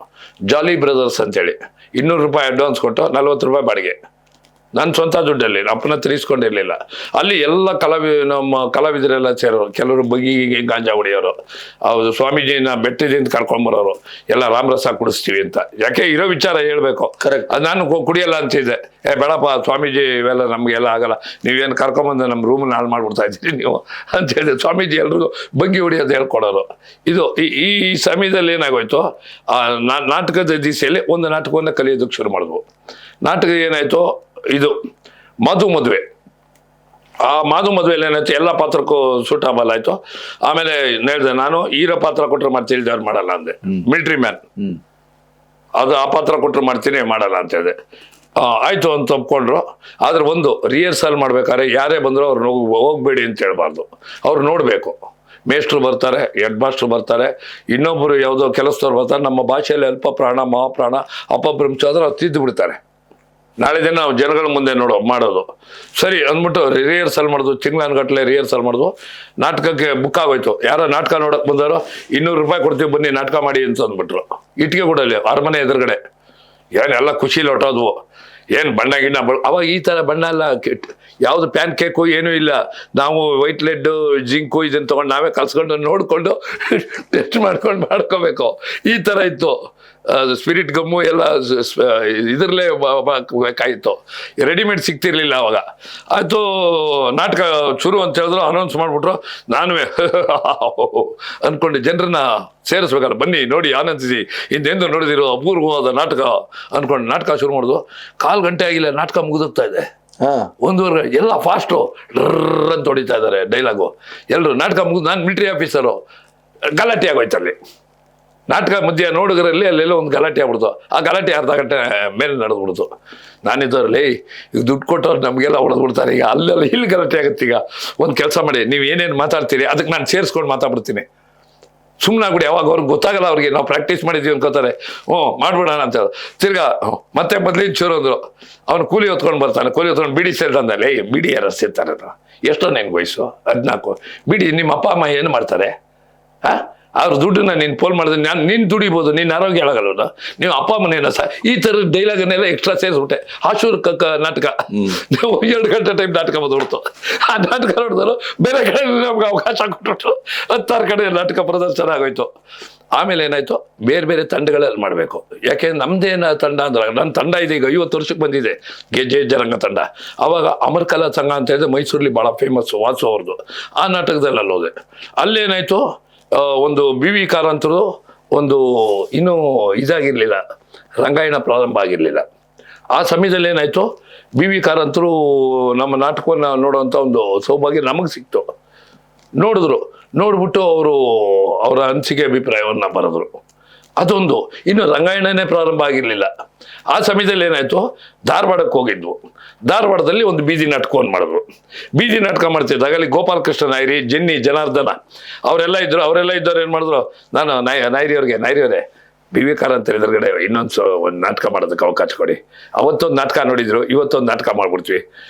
Speaker 1: ಜಾಲಿ ಬ್ರದರ್ಸ್ ಅಂತೇಳಿ. 200 ರೂಪಾಯಿ ಅಡ್ವಾನ್ಸ್ ಕೊಟ್ಟು 40 ರೂಪಾಯಿ ಬಾಡಿಗೆ, ನನ್ನ ಸ್ವಂತ ದುಡ್ಡಲ್ಲಿ, ಅಪ್ಪನ ಹತ್ರ ಇಸ್ಕೊಂಡಿರ್ಲಿಲ್ಲ. ಅಲ್ಲಿ ಎಲ್ಲ ನಮ್ಮ ಕಲಾವಿದರೆಲ್ಲ ಸೇರೋರು, ಕೆಲವರು ಬಗ್ಗಿಗೆ ಗಾಂಜಾ ಹೊಡೆಯೋರು, ಅವ್ರು ಸ್ವಾಮೀಜಿನ ಬೆಟ್ಟದಿಂದ ಕರ್ಕೊಂಬರೋರು, ಎಲ್ಲ ರಾಮರಸ ಕುಡಿಸ್ತೀವಿ ಅಂತ. ಯಾಕೆ ಇರೋ ವಿಚಾರ ಹೇಳ್ಬೇಕು,
Speaker 2: ಕರೆಕ್ಟ್.
Speaker 1: ಅದು ನಾನು ಕುಡಿಯಲ್ಲ ಅಂತಿದ್ದೆ. ಬೇಡಪ್ಪ ಸ್ವಾಮೀಜಿ ಇವೆಲ್ಲ ನಮಗೆಲ್ಲ ಆಗಲ್ಲ, ನೀವೇನು ಕರ್ಕೊಂಬಂದು ನಮ್ಮ ರೂಮನ್ನ ಹಾಳು ಮಾಡ್ಬಿಡ್ತಾ ಇದ್ದೀರಿ ನೀವು ಅಂತ ಹೇಳಿದೆ. ಸ್ವಾಮೀಜಿ ಎಲ್ರಿಗೂ ಬಗ್ಗಿ ಹೊಡಿಯೋದು ಹೇಳ್ಕೊಡೋರು. ಇದು ಈ ಸಮಯದಲ್ಲಿ ಏನಾಗೋಯ್ತು, ನಾಟಕದ ದಿಸೆಯಲ್ಲಿ ಒಂದು ನಾಟಕವನ್ನು ಕಲಿಯೋದಕ್ಕೆ ಶುರು ಮಾಡಿದ್ವು. ನಾಟಕ ಏನಾಯ್ತು, ಇದು ಮದುವೆ. ಆ ಮದುವೆಯಲ್ಲಿ ಏನಾಯ್ತು, ಎಲ್ಲ ಪಾತ್ರಕ್ಕೂ ಸೂಟಬಲ್ ಆಯ್ತು. ಆಮೇಲೆ ಹೇಳಿದೆ, ನಾನು ಹೀರೋ ಪಾತ್ರ ಕೊಟ್ಟರೆ ಮಾಡ್ತೀನಿ, ಇಲ್ದವ್ರು ಮಾಡಲ್ಲ ಅಂದೆ. ಮಿಲ್ಟ್ರಿ ಮ್ಯಾನ್ ಅದು ಆ ಪಾತ್ರ ಕೊಟ್ಟರೆ ಮಾಡ್ತೀನಿ, ಮಾಡಲ್ಲ ಅಂತ ಹೇಳಿದೆ. ಆಯ್ತು ಅಂತ ಒಪ್ಕೊಂಡ್ರು. ಆದ್ರೆ ಒಂದು ರಿಹರ್ಸಲ್ ಮಾಡ್ಬೇಕಾದ್ರೆ ಯಾರೇ ಬಂದ್ರು ಅವ್ರು ಹೋಗ್ಬೇಡಿ ಅಂತ ಹೇಳ್ಬಾರ್ದು, ಅವ್ರು ನೋಡ್ಬೇಕು. ಮೇಷ್ಟ್ರು ಬರ್ತಾರೆ, ಹೆಡ್ ಮಾಸ್ಟ್ರು ಬರ್ತಾರೆ, ಇನ್ನೊಬ್ಬರು ಯಾವುದೋ ಕೆಲಸದವ್ರು ಬರ್ತಾರೆ. ನಮ್ಮ ಭಾಷೆಯಲ್ಲಿ ಅಲ್ಪ ಪ್ರಾಣ, ಮಹಾಪ್ರಾಣ, ಅಪಭ್ರಂಶ ಆದ್ರೆ ಅವ್ರು ತಿದ್ದು ಬಿಡ್ತಾರೆ. ನಾಳೆ ದಿನ ನಾವು ಜನಗಳ ಮುಂದೆ ಮಾಡೋದು ಸರಿ ಅಂದ್ಬಿಟ್ಟು ರಿಹರ್ಸಲ್ ಮಾಡಿದ್ವು. ತಿಂಗಳನ್ಗಟ್ಲೆ ರಿಹರ್ಸಲ್ ಮಾಡಿದ್ವು. ನಾಟಕಕ್ಕೆ ಬುಕ್ ಆಗೋಯ್ತು. ಯಾರೋ ನಾಟಕ ನೋಡಕ್ ಬಂದವರು 200 ರೂಪಾಯಿ ಕೊಡ್ತೀವಿ ಬನ್ನಿ ನಾಟಕ ಮಾಡಿ ಅಂತ ಅಂದ್ಬಿಟ್ರು. ಇಟ್ಟಿಗೆ ಕೊಡಲಿ ಅರಮನೆ ಎದುರುಗಡೆ. ಏನೆಲ್ಲ ಖುಷಿಲಿ ಹೊಟ್ಟೋದ್ವು. ಏನು ಬಣ್ಣ ಗಿಣ್ಣ ಅವಾಗ ಈ ಥರ ಬಣ್ಣ ಎಲ್ಲ ಯಾವುದು ಪ್ಯಾನ್ ಕೇಕು ಏನೂ ಇಲ್ಲ. ನಾವು ವೈಟ್ ಲೆಡ್ ಜಿಂಕು ಇದನ್ನು ತೊಗೊಂಡು ನಾವೇ ಕಲ್ಸ್ಕೊಂಡು ನೋಡಿಕೊಂಡು ಟೆಸ್ಟ್ ಮಾಡ್ಕೋಬೇಕು. ಈ ಥರ ಇತ್ತು. ಸ್ಪಿರಿಟ್ ಗಮ್ಮು ಎಲ್ಲ ಇದರಲ್ಲೇ ಬೇಕಾಯಿತು, ರೆಡಿಮೇಡ್ ಸಿಗ್ತಿರ್ಲಿಲ್ಲ ಅವಾಗ. ಆಯಿತು, ನಾಟಕ ಶುರು ಅಂತ ಹೇಳಿದ್ರು, ಅನೌನ್ಸ್ ಮಾಡಿಬಿಟ್ರು. ನಾನುವೇ ಅಂದ್ಕೊಂಡು ಜನರನ್ನ ಸೇರಿಸ್ಬೇಕಲ್ಲ, ಬನ್ನಿ ನೋಡಿ ಆನಂದಿಸಿ, ಹಿಂದೆಂದು ನೋಡಿದಿರೋ ಅಪೂರ್ವವಾದ ನಾಟಕ ಅಂದ್ಕೊಂಡು ನಾಟಕ ಶುರು ಮಾಡಿದ್ವು. 1/4 ಗಂಟೆ ಆಗಿಲ್ಲ, ನಾಟಕ ಮುಗಿದೋಗ್ತಾ ಇದೆ. 1:15 ಎಲ್ಲ ಫಾಸ್ಟು ಅಂತ ಹೊಡಿತಾ ಇದ್ದಾರೆ ಡೈಲಾಗು. ಎಲ್ಲರೂ ನಾಟಕ ಮುಗಿದು, ನಾನು ಮಿಲಿಟರಿ ಆಫೀಸರು, ಗಲಾಟೆ ಆಗೋಯ್ತಲ್ಲಿ. ನಾಟಕ ಮಧ್ಯ ನೋಡುಗರಲ್ಲಿ ಅಲ್ಲೆಲ್ಲ ಒಂದು ಗಲಾಟೆ ಆಗ್ಬಿಡ್ತು. ಆ ಗಲಾಟೆ ಅರ್ಧ ಗಂಟೆ ಮೇಲೆ ನಡೆದ್ಬಿಡ್ತು. ನಾನಿದ್ದವ್ರಲ್ಲಿ ಈಗ ದುಡ್ಡು ಕೊಟ್ಟವ್ರು ನಮಗೆಲ್ಲ ಹೊಡೆದ್ಬಿಡ್ತಾರೆ. ಈಗ ಅಲ್ಲೆಲ್ಲ ಇಲ್ಲಿ ಗಲಾಟೆ ಆಗುತ್ತೆ. ಈಗ ಒಂದು ಕೆಲಸ ಮಾಡಿ, ನೀವು ಏನೇನು ಮಾತಾಡ್ತೀರಿ ಅದಕ್ಕೆ ನಾನು ಸೇರಿಸ್ಕೊಂಡು ಮಾತಾಡ್ಬಿಡ್ತೀನಿ, ಸುಮ್ಮನೆ ಆಗ್ಬಿಡಿ. ಅವಾಗ ಅವ್ರಿಗೆ ಗೊತ್ತಾಗಲ್ಲ, ಅವ್ರಿಗೆ ನಾವು ಪ್ರಾಕ್ಟೀಸ್ ಮಾಡಿದ್ದೀವಿ ಅನ್ಕೋತಾರೆ. ಮಾಡ್ಬಿಡೋಣ ಅಂತ ಹೇಳಿ ತಿರ್ಗಾ ಮತ್ತೆ ಮೊದಲಿನ ಚೂರು ಅಂದರು. ಅವ್ನು ಕೂಲಿ ಹೊತ್ಕೊಂಡು ಬರ್ತಾನೆ, ಕೂಲಿ ಹೊತ್ಕೊಂಡು ಬಿಡಿ ಸೇರ್ದಂದಲ್ಲಿ. ಬಿಡಿ ಯಾರು ಸೇರ್ತಾರೆ? ಎಷ್ಟೋ ನಿನ್ಗೆ ವಯಸ್ಸು? 14. ಬಿಡಿ ನಿಮ್ಮ ಅಪ್ಪ ಅಮ್ಮ ಏನು ಮಾಡ್ತಾರೆ? ಅವ್ರ ದುಡ್ಡನ್ನ ನೀನು ಪೋಲ್ ಮಾಡಿದ್ರೆ ನೀನು ದುಡಿಬೋದು, ನಿನ್ನ ಆರೋಗ್ಯ ಹಾಳಾಗಲ್ಲ. ನೀವು ಅಪ್ಪ ಅಮ್ಮನೇನ ಈ ಥರದ ಡೈಲಾಗನ್ನೆಲ್ಲ ಎಕ್ಸ್ಟ್ರಾ ಸೇರಿಸ್ಬಿಟ್ಟೆ. ಹಾಶೂರ್ ನಾಟಕ 2 ಗಂಟೆ ಟೈಮ್ ನಾಟಕ ಬಂದ್ಬಿಡ್ತು. ಆ ನಾಟಕ ನೋಡಿದ್ರು ಬೇರೆ ಕಡೆ ನಮ್ಗೆ ಅವಕಾಶ ಕೊಟ್ಬಿಟ್ಟು 16 ಕಡೆ ನಾಟಕ ಪ್ರದರ್ಶನ ಆಗೋಯ್ತು. ಆಮೇಲೆ ಏನಾಯ್ತು, ಬೇರೆ ಬೇರೆ ತಂಡಗಳಲ್ಲಿ ಮಾಡಬೇಕು. ಯಾಕೆ ನಮ್ದೇನ ತಂಡ ಅಂದ್ರೆ, ನನ್ನ ತಂಡ ಇದೆ ಈಗ 50 ವರ್ಷಕ್ಕೆ ಬಂದಿದೆ, ಗೆಜ್ಜೆ ಜರಂಗ ತಂಡ. ಅವಾಗ ಅಮರ್ ಕಲಾ ಸಂಘ ಅಂತ ಹೇಳಿದ್ರೆ ಮೈಸೂರಲ್ಲಿ ಭಾಳ ಫೇಮಸ್ಸು, ವಾಸು ಅವ್ರದ್ದು. ಆ ನಾಟಕದಲ್ಲಿ ಅಲ್ಲೋದೆ. ಅಲ್ಲೇನಾಯ್ತು, ಒಂದು BV ಕಾರಂತರು ಒಂದು ಇನ್ನೂ ಇದಾಗಿರಲಿಲ್ಲ, ರಂಗಾಯಣ ಪ್ರಾರಂಭ ಆಗಿರಲಿಲ್ಲ. ಆ ಸಮಯದಲ್ಲಿ ಏನಾಯಿತು, BV ಕಾರಂತರು ನಮ್ಮ ನಾಟಕವನ್ನು ನೋಡುವಂಥ ಒಂದು ಸೌಭಾಗ್ಯ ನಮಗೆ ಸಿಕ್ತು. ನೋಡ್ಬಿಟ್ಟು ಅವರ ಅನಿಸಿಕೆ ಅಭಿಪ್ರಾಯವನ್ನು ಬರೆದ್ರು. ಅದೊಂದು. ಇನ್ನು ರಂಗಾಯಣನೇ ಪ್ರಾರಂಭ ಆಗಿರಲಿಲ್ಲ. ಆ ಸಮಯದಲ್ಲಿ ಏನಾಯಿತು, ಧಾರವಾಡಕ್ಕೆ ಹೋಗಿದ್ವು. ಧಾರವಾಡದಲ್ಲಿ ಒಂದು ಬೀದಿ ನಾಟಕವನ್ನು ಮಾಡಿದ್ರು. ಬೀದಿ ನಾಟಕ ಮಾಡ್ತಿದ್ದಾಗ ಅಲ್ಲಿ ಗೋಪಾಲಕೃಷ್ಣ ನಾಯ್ರಿ, ಜೆನ್ನಿ, ಜನಾರ್ದನ ಅವರೆಲ್ಲ ಇದ್ದವ್ರು ಏನು ಮಾಡಿದ್ರು, ನಾನು ನಾಯ್ರಿಯವರೇ BV ಕಾರಂತರ ಎದುರುಗಡೆ ಒಂದು ನಾಟಕ ಮಾಡೋದಕ್ಕೆ ಅವಕಾಶ ಕೊಡಿ. ಅವತ್ತೊಂದು ನಾಟಕ ನೋಡಿದ್ರು, ಇವತ್ತೊಂದು ನಾಟಕ ಮಾಡ್ಬಿಡ್ತೀವಿ,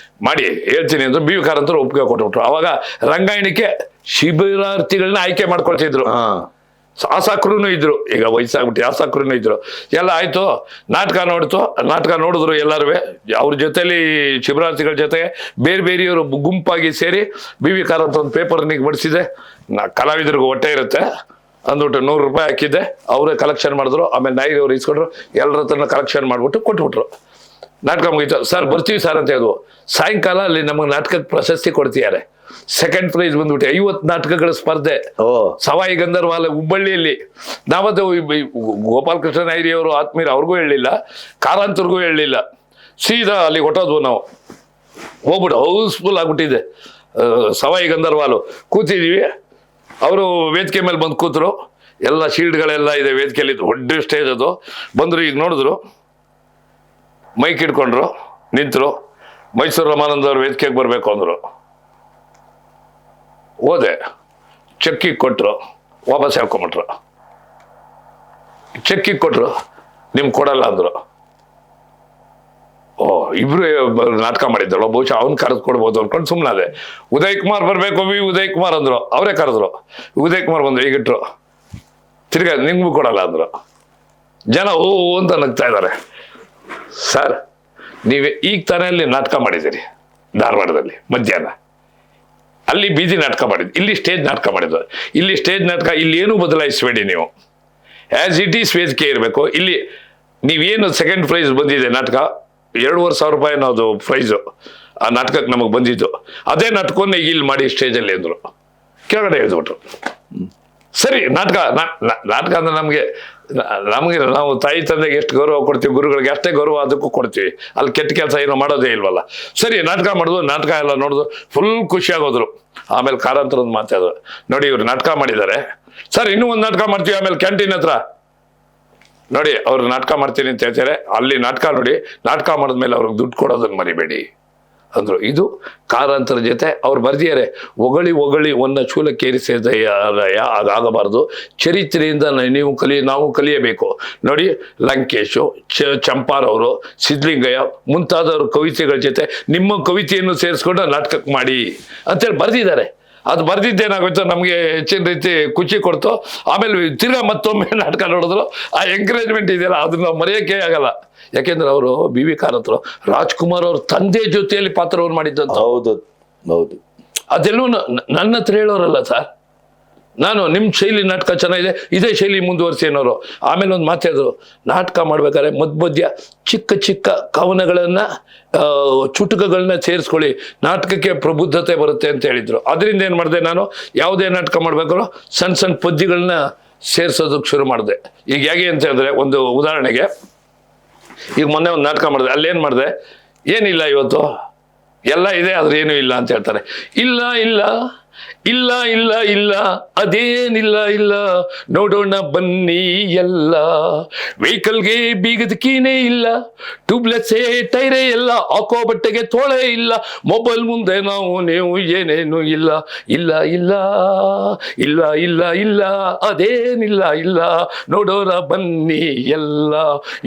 Speaker 1: ಮಾಡಿ ಹೇಳ್ತೀನಿ ಅಂದ್ರು. BV ಕಾರಂತರು ಒಪ್ಪಿಗೆ ಕೊಟ್ಬಿಟ್ರು. ಅವಾಗ ರಂಗಾಯಣಕ್ಕೆ ಶಿಬಿರಾರ್ಥಿಗಳನ್ನ ಆಯ್ಕೆ ಮಾಡ್ಕೊಳ್ತಿದ್ರು. ಆಸಕ್ತರು ಇದ್ರು, ಈಗ ವಯಸ್ಸಾಗ್ಬಿಟ್ಟು ಆಸಕ್ತರು ಇದ್ರು. ಎಲ್ಲ ಆಯ್ತು, ನಾಟಕ ನೋಡಿದ್ರು ಎಲ್ಲರೂ. ಅವ್ರ ಜೊತೆಲಿ ಶಿಬಿರಾರ್ಥಿಗಳ ಜೊತೆಗೆ ಬೇರೆಯವರು ಗುಂಪಾಗಿ ಸೇರಿ BV ಕಾರಂತ ಒಂದು ಪೇಪರ್ನಿಗೆ ಬಡಿಸಿದೆ. ಕಲಾವಿದರಿಗೂ ಹೊಟ್ಟೆ ಇರುತ್ತೆ ಅಂದ್ಬಿಟ್ಟು 100 ರೂಪಾಯಿ ಹಾಕಿದ್ದೆ. ಅವರೇ ಕಲೆಕ್ಷನ್ ಮಾಡಿದ್ರು. ಆಮೇಲೆ ನಾಯಿಗೆ ಅವ್ರು ಇಸ್ಕೊಂಡ್ರು. ಎಲ್ಲರ ಹತ್ರನ ಕಲೆಕ್ಷನ್ ಮಾಡಿಬಿಟ್ಟು ಕೊಟ್ಬಿಟ್ರು. ನಾಟಕ ಮುಗೀತು. ಸರ್ ಬರ್ತೀವಿ ಸರ್ ಅಂತ ಹೇಳಿದ್ವು. ಸಾಯಂಕಾಲ ಅಲ್ಲಿ ನಮಗೆ ನಾಟಕಕ್ಕೆ ಪ್ರಶಸ್ತಿ ಕೊಡ್ತಿದ್ದಾರೆ. ಸೆಕೆಂಡ್ ಪ್ರೈಸ್ ಬಂದ್ಬಿಟ್ಟು 50 ನಾಟಕಗಳ ಸ್ಪರ್ಧೆ, ಸವಾಯಿ ಗಂಧರ್ವಾಲ ಹುಬ್ಬಳ್ಳಿಯಲ್ಲಿ. ನಾವದು ಗೋಪಾಲಕೃಷ್ಣ ನಾಯ್ರಿ ಅವರು ಆತ್ಮೀಯರು, ಅವ್ರಿಗೂ ಹೇಳಲಿಲ್ಲ, ಕಾರಂತರಿಗೂ ಹೇಳಲಿಲ್ಲ. ಸೀದಾ ಅಲ್ಲಿ ಹೊಟ್ಟೋದ್ವು ನಾವು. ಹೋಗ್ಬಿಟ್ಟು ಹೌಸ್ಫುಲ್ ಆಗ್ಬಿಟ್ಟಿದೆ. ಸವಾಯಿ ಗಂಧರ್ವಾಲು ಕೂತಿದ್ದೀವಿ. ಅವರು ವೇದಿಕೆ ಮೇಲೆ ಬಂದು ಕೂತರು. ಎಲ್ಲ ಶೀಲ್ಡ್ಗಳೆಲ್ಲ ಇದೆ ವೇದಿಕೆಯಲ್ಲಿ, ದೊಡ್ಡ ಸ್ಟೇಜ್ ಅದು. ಬಂದರು, ಈಗ ನೋಡಿದ್ರು, ಮೈಕ್ ಹಿಡ್ಕೊಂಡ್ರು. ನಿಂತರು. ಮೈಸೂರು ರಮಾನಂದ ಅವ್ರು ವೇದಿಕೆಗೆ ಬರಬೇಕು ಅಂದರು. ಹೋದೆ, ಚೆಕ್ಕಿಗೆ ಕೊಟ್ಟರು, ವಾಪಸ್ ಹೇಳ್ಕೊಂಬಿಟ್ರು. ಚೆಕ್ಕಿಗೆ ಕೊಟ್ಟರು, ನಿಮ್ಗೆ ಕೊಡಲ್ಲ ಅಂದರು. ಓ, ಇಬ್ರು ನಾಟಕ ಮಾಡಿದ್ದಳು, ಬಹುಶಃ ಅವ್ನು ಕರೆದು ಕೊಡ್ಬೋದು ಅನ್ಕೊಂಡು ಸುಮ್ಮನಾದೆ. ಉದಯ್ ಕುಮಾರ್ ಬರಬೇಕು ಉದಯ್ ಕುಮಾರ್ ಅಂದರು, ಅವರೇ ಕರೆದ್ರು. ಉದಯ್ ಕುಮಾರ್ ಬಂದರು, ಈಗಿಟ್ರು. ತಿರ್ಗಾ ನಿಮ್ಗೂ ಕೊಡಲ್ಲ ಅಂದರು. ಜನ ಓ ಅಂತ ನಗ್ತಾ ಇದ್ದಾರೆ. ಸರ್, ನೀವೇ ಈಗ ತಾನೇ ಅಲ್ಲಿ ನಾಟಕ ಮಾಡಿದ್ದೀರಿ ಧಾರವಾಡದಲ್ಲಿ ಮಧ್ಯಾಹ್ನ. ಅಲ್ಲಿ ಬೀದಿ ನಾಟಕ ಮಾಡಿದ್ದು, ಇಲ್ಲಿ ಸ್ಟೇಜ್ ನಾಟಕ ಮಾಡಿದ್ದು. ಇಲ್ಲಿ ಸ್ಟೇಜ್ ನಾಟಕ, ಇಲ್ಲಿ ಏನೂ ಬದಲಾಯಿಸಬೇಡಿ ನೀವು. ಆ್ಯಸ್ ಇಟ್ ಈಸ್ ವೇದಿಕೆ ಇರಬೇಕು. ಇಲ್ಲಿ ನೀವೇನು ಸೆಕೆಂಡ್ ಪ್ರೈಸ್ ಬಂದಿದೆ ನಾಟಕ, 2,500 ರೂಪಾಯಿ ಅದು ಪ್ರೈಸು ಆ ನಾಟಕಕ್ಕೆ ನಮಗೆ ಬಂದಿದ್ದು. ಅದೇ ನಾಟಕವನ್ನು ಈಗ ಇಲ್ಲಿ ಮಾಡಿ ಸ್ಟೇಜಲ್ಲಿ ಅಂದರು. ಕೆಳಗಡೆ ಎಳೆದ್ಬಿಟ್ರು. ಸರಿ, ನಾಟಕ ಅಂದ್ರೆ ನಮಗೆ ನಾವು ತಾಯಿ ತಂದೆಗೆ ಎಷ್ಟು ಗೌರವ ಕೊಡ್ತೀವಿ, ಗುರುಗಳಿಗೆ ಅಷ್ಟೇ ಗೌರವ ಅದಕ್ಕೂ ಕೊಡ್ತೀವಿ. ಅಲ್ಲಿ ಕೆಟ್ಟ ಕೆಲಸ ಏನೋ ಮಾಡೋದೇ ಇಲ್ವಲ್ಲ. ಸರಿ, ನಾಟಕ ಮಾಡೋದು, ನಾಟಕ ಎಲ್ಲ ನೋಡಿದ್ರು, ಫುಲ್ ಖುಷಿಯಾಗೋದ್ರು. ಆಮೇಲೆ ಕಾರಂತರದ್ದು ಮಾತಾಡಿದ್ರು, ನೋಡಿ ಇವ್ರು ನಾಟಕ ಮಾಡಿದ್ದಾರೆ ಸರ್, ಇನ್ನೂ ಒಂದು ನಾಟಕ ಮಾಡ್ತೀವಿ ಆಮೇಲೆ ಕ್ಯಾಂಟೀನ್ ಹತ್ರ. ನೋಡಿ, ಅವ್ರು ನಾಟಕ ಮಾಡ್ತೀನಿ ಅಂತ ಹೇಳ್ತಾರೆ, ಅಲ್ಲಿ ನಾಟಕ ನೋಡಿ, ನಾಟಕ ಮಾಡಿದ್ಮೇಲೆ ಅವ್ರಿಗೆ ದುಡ್ಡು ಕೊಡೋದನ್ನ ಮರಿಬೇಡಿ ಅಂದ್ರು. ಇದು ಕಾರಂತರ ಜೊತೆ ಅವ್ರು ಬರ್ದಿದ್ದಾರೆ. ಹೊಗಳಿ ಒನ್ನ ಚೂಲಕ್ಕೇರಿಸಿದಯ್ಯ, ಅದಾಗಬಾರ್ದು. ಚರಿತ್ರೆಯಿಂದ ನಾವು ಕಲಿಯಬೇಕು. ನೋಡಿ, ಲಂಕೇಶು, ಚಂಪಾರವರು, ಸಿದ್ಧಲಿಂಗಯ್ಯ ಮುಂತಾದವ್ರ ಕವಿತೆಗಳ ಜೊತೆ ನಿಮ್ಮ ಕವಿತೆಯನ್ನು ಸೇರಿಸ್ಕೊಂಡು ನಾಟಕಕ್ಕೆ ಮಾಡಿ ಅಂತೇಳಿ ಬರ್ದಿದ್ದಾರೆ. ಅದು ಬರ್ದಿದ್ದೇನಾಗೋಯ್ತು, ನಮಗೆ ಹೆಚ್ಚಿನ ರೀತಿ ಖುಷಿ ಕೊಡ್ತು. ಆಮೇಲೆ ತಿರ್ಗಾ ಮತ್ತೊಮ್ಮೆ ನಾಟಕ ನೋಡಿದ್ರು. ಆ ಎಂಕರೇಜ್ಮೆಂಟ್ ಇದೆಯಲ್ಲ, ಅದನ್ನ ಮರೆಯೋಕೆ ಆಗಲ್ಲ. ಯಾಕೆಂದ್ರೆ ಅವರು ಬಿ ವಿ ಕಾರಂತರು ರಾಜ್ಕುಮಾರ್ ಅವ್ರ ತಂದೆ ಜೊತೆಯಲ್ಲಿ ಪಾತ್ರವನ್ನು ಮಾಡಿದ್ದಂತ.
Speaker 2: ಹೌದು ಹೌದು,
Speaker 1: ಅದೆಲ್ಲೂ ನನ್ನ ಹತ್ರ ಹೇಳೋರಲ್ಲ ಸರ್. ನಾನು ನಿಮ್ಮ ಶೈಲಿ ನಾಟಕ ಚೆನ್ನಾಗಿದೆ, ಇದೇ ಶೈಲಿ ಮುಂದುವರಿಸಿ ಅನ್ನೋರು. ಆಮೇಲೆ ಒಂದು ಮಾತಾಡಿದ್ರು, ನಾಟಕ ಮಾಡ್ಬೇಕಾದ್ರೆ ಮಧ್ಯ ಚಿಕ್ಕ ಕವನಗಳನ್ನ, ಚುಟುಕಗಳನ್ನ ಸೇರಿಸ್ಕೊಳ್ಳಿ, ನಾಟಕಕ್ಕೆ ಪ್ರಬುದ್ಧತೆ ಬರುತ್ತೆ ಅಂತ ಹೇಳಿದ್ರು. ಅದರಿಂದ ಏನು ಮಾಡಿದೆ, ನಾನು ಯಾವುದೇ ನಾಟಕ ಮಾಡ್ಬೇಕಾದ್ರೂ ಸಣ್ಣ ಪದ್ಯಗಳನ್ನ ಸೇರಿಸೋದಕ್ಕೆ ಶುರು ಮಾಡಿದೆ. ಈಗ ಹೇಗೆ ಅಂತ ಹೇಳಿದ್ರೆ, ಒಂದು ಉದಾಹರಣೆಗೆ, ಈಗ ಮೊನ್ನೆ ಒಂದು ನಾಟಕ ಮಾಡಿದೆ, ಅಲ್ಲೇನು ಮಾಡಿದೆ, ಏನಿಲ್ಲ ಇವತ್ತು ಎಲ್ಲ ಇದೆ ಆದ್ರೆ ಏನೂ ಇಲ್ಲ ಅಂತ ಹೇಳ್ತಾರೆ. ಇಲ್ಲ ಇಲ್ಲ ಇಲ್ಲ ಇಲ್ಲ ಇಲ್ಲ ಅದೇನಿಲ್ಲ ಇಲ್ಲ, ನೋಡೋಣ ಬನ್ನಿ ಎಲ್ಲ. ವೆಹಿಕಲ್ಗೆ ಬೀಗದ ಕೀನೇ ಇಲ್ಲ, ಟ್ಯೂಬ್ಲೆಸ್ ಟೈರೇ ಎಲ್ಲ, ಹಾಕೋ ಬಟ್ಟೆಗೆ ತೋಳೆ ಇಲ್ಲ, ಮೊಬೈಲ್ ಮುಂದೆ ನೀವು ಏನೇನು ಇಲ್ಲ. ಇಲ್ಲ ಇಲ್ಲ ಇಲ್ಲ ಇಲ್ಲ ಇಲ್ಲ ಅದೇನಿಲ್ಲ ಇಲ್ಲ, ನೋಡೋಣ ಬನ್ನಿ ಎಲ್ಲ.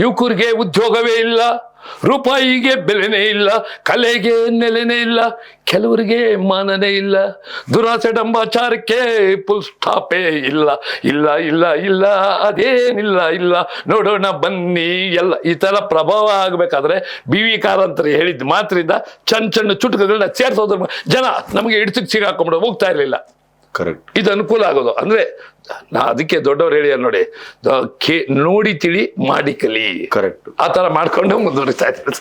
Speaker 1: ಯುವಕರಿಗೆ ಉದ್ಯೋಗವೇ ಇಲ್ಲ, ರೂಪಾಯಿಗೆ ಬೆಲೆನೇ ಇಲ್ಲ, ಕಲೆಗೆ ನೆಲೆನೇ ಇಲ್ಲ, ಕೆಲವರಿಗೆ ಮಾನನೇ ಇಲ್ಲ, ದುರಾಸೆ ಡಂಬಾಚಾರಕ್ಕೆ ಫುಲ್ ಸ್ಟಾಪೇ ಇಲ್ಲ. ಇಲ್ಲ ಇಲ್ಲ ಇಲ್ಲ ಅದೇನಿಲ್ಲ ಇಲ್ಲ, ನೋಡೋಣ ಬನ್ನಿ ಎಲ್ಲ. ಈ ತರ ಪ್ರಭಾವ ಆಗ್ಬೇಕಾದ್ರೆ ಬಿ ವಿ ಕಾರಂತರು ಹೇಳಿದ ಮಾತ್ರಿಂದ ಸಣ್ಣ ಚುಟುಕಗಳನ್ನ ಸೇರ್ಸೋದ್ರ ಜನ ನಮಗೆ ಹಿಡಿತಕ್ಕೆ ಸಿಗಾಕೊಂಡ್ಬಿಡೋ ಹೋಗ್ತಾ ಇರಲಿಲ್ಲ.
Speaker 2: ಕರೆಕ್ಟ್.
Speaker 1: ಇದು ಅನುಕೂಲ ಆಗೋದು. ಅಂದ್ರೆ ಅದಕ್ಕೆ ದೊಡ್ಡವ್ರು ಹೇಳಿಯಾರ ನೋಡಿ, ನೋಡಿ ತಿಳಿ ಮಾಡಿ ಕಲಿ.
Speaker 2: ಕರೆಕ್ಟ್.
Speaker 1: ಆ ತರ ಮಾಡ್ಕೊಂಡು ಮುಂದುವರಿತಾ ಇದ್ದಾರೆ.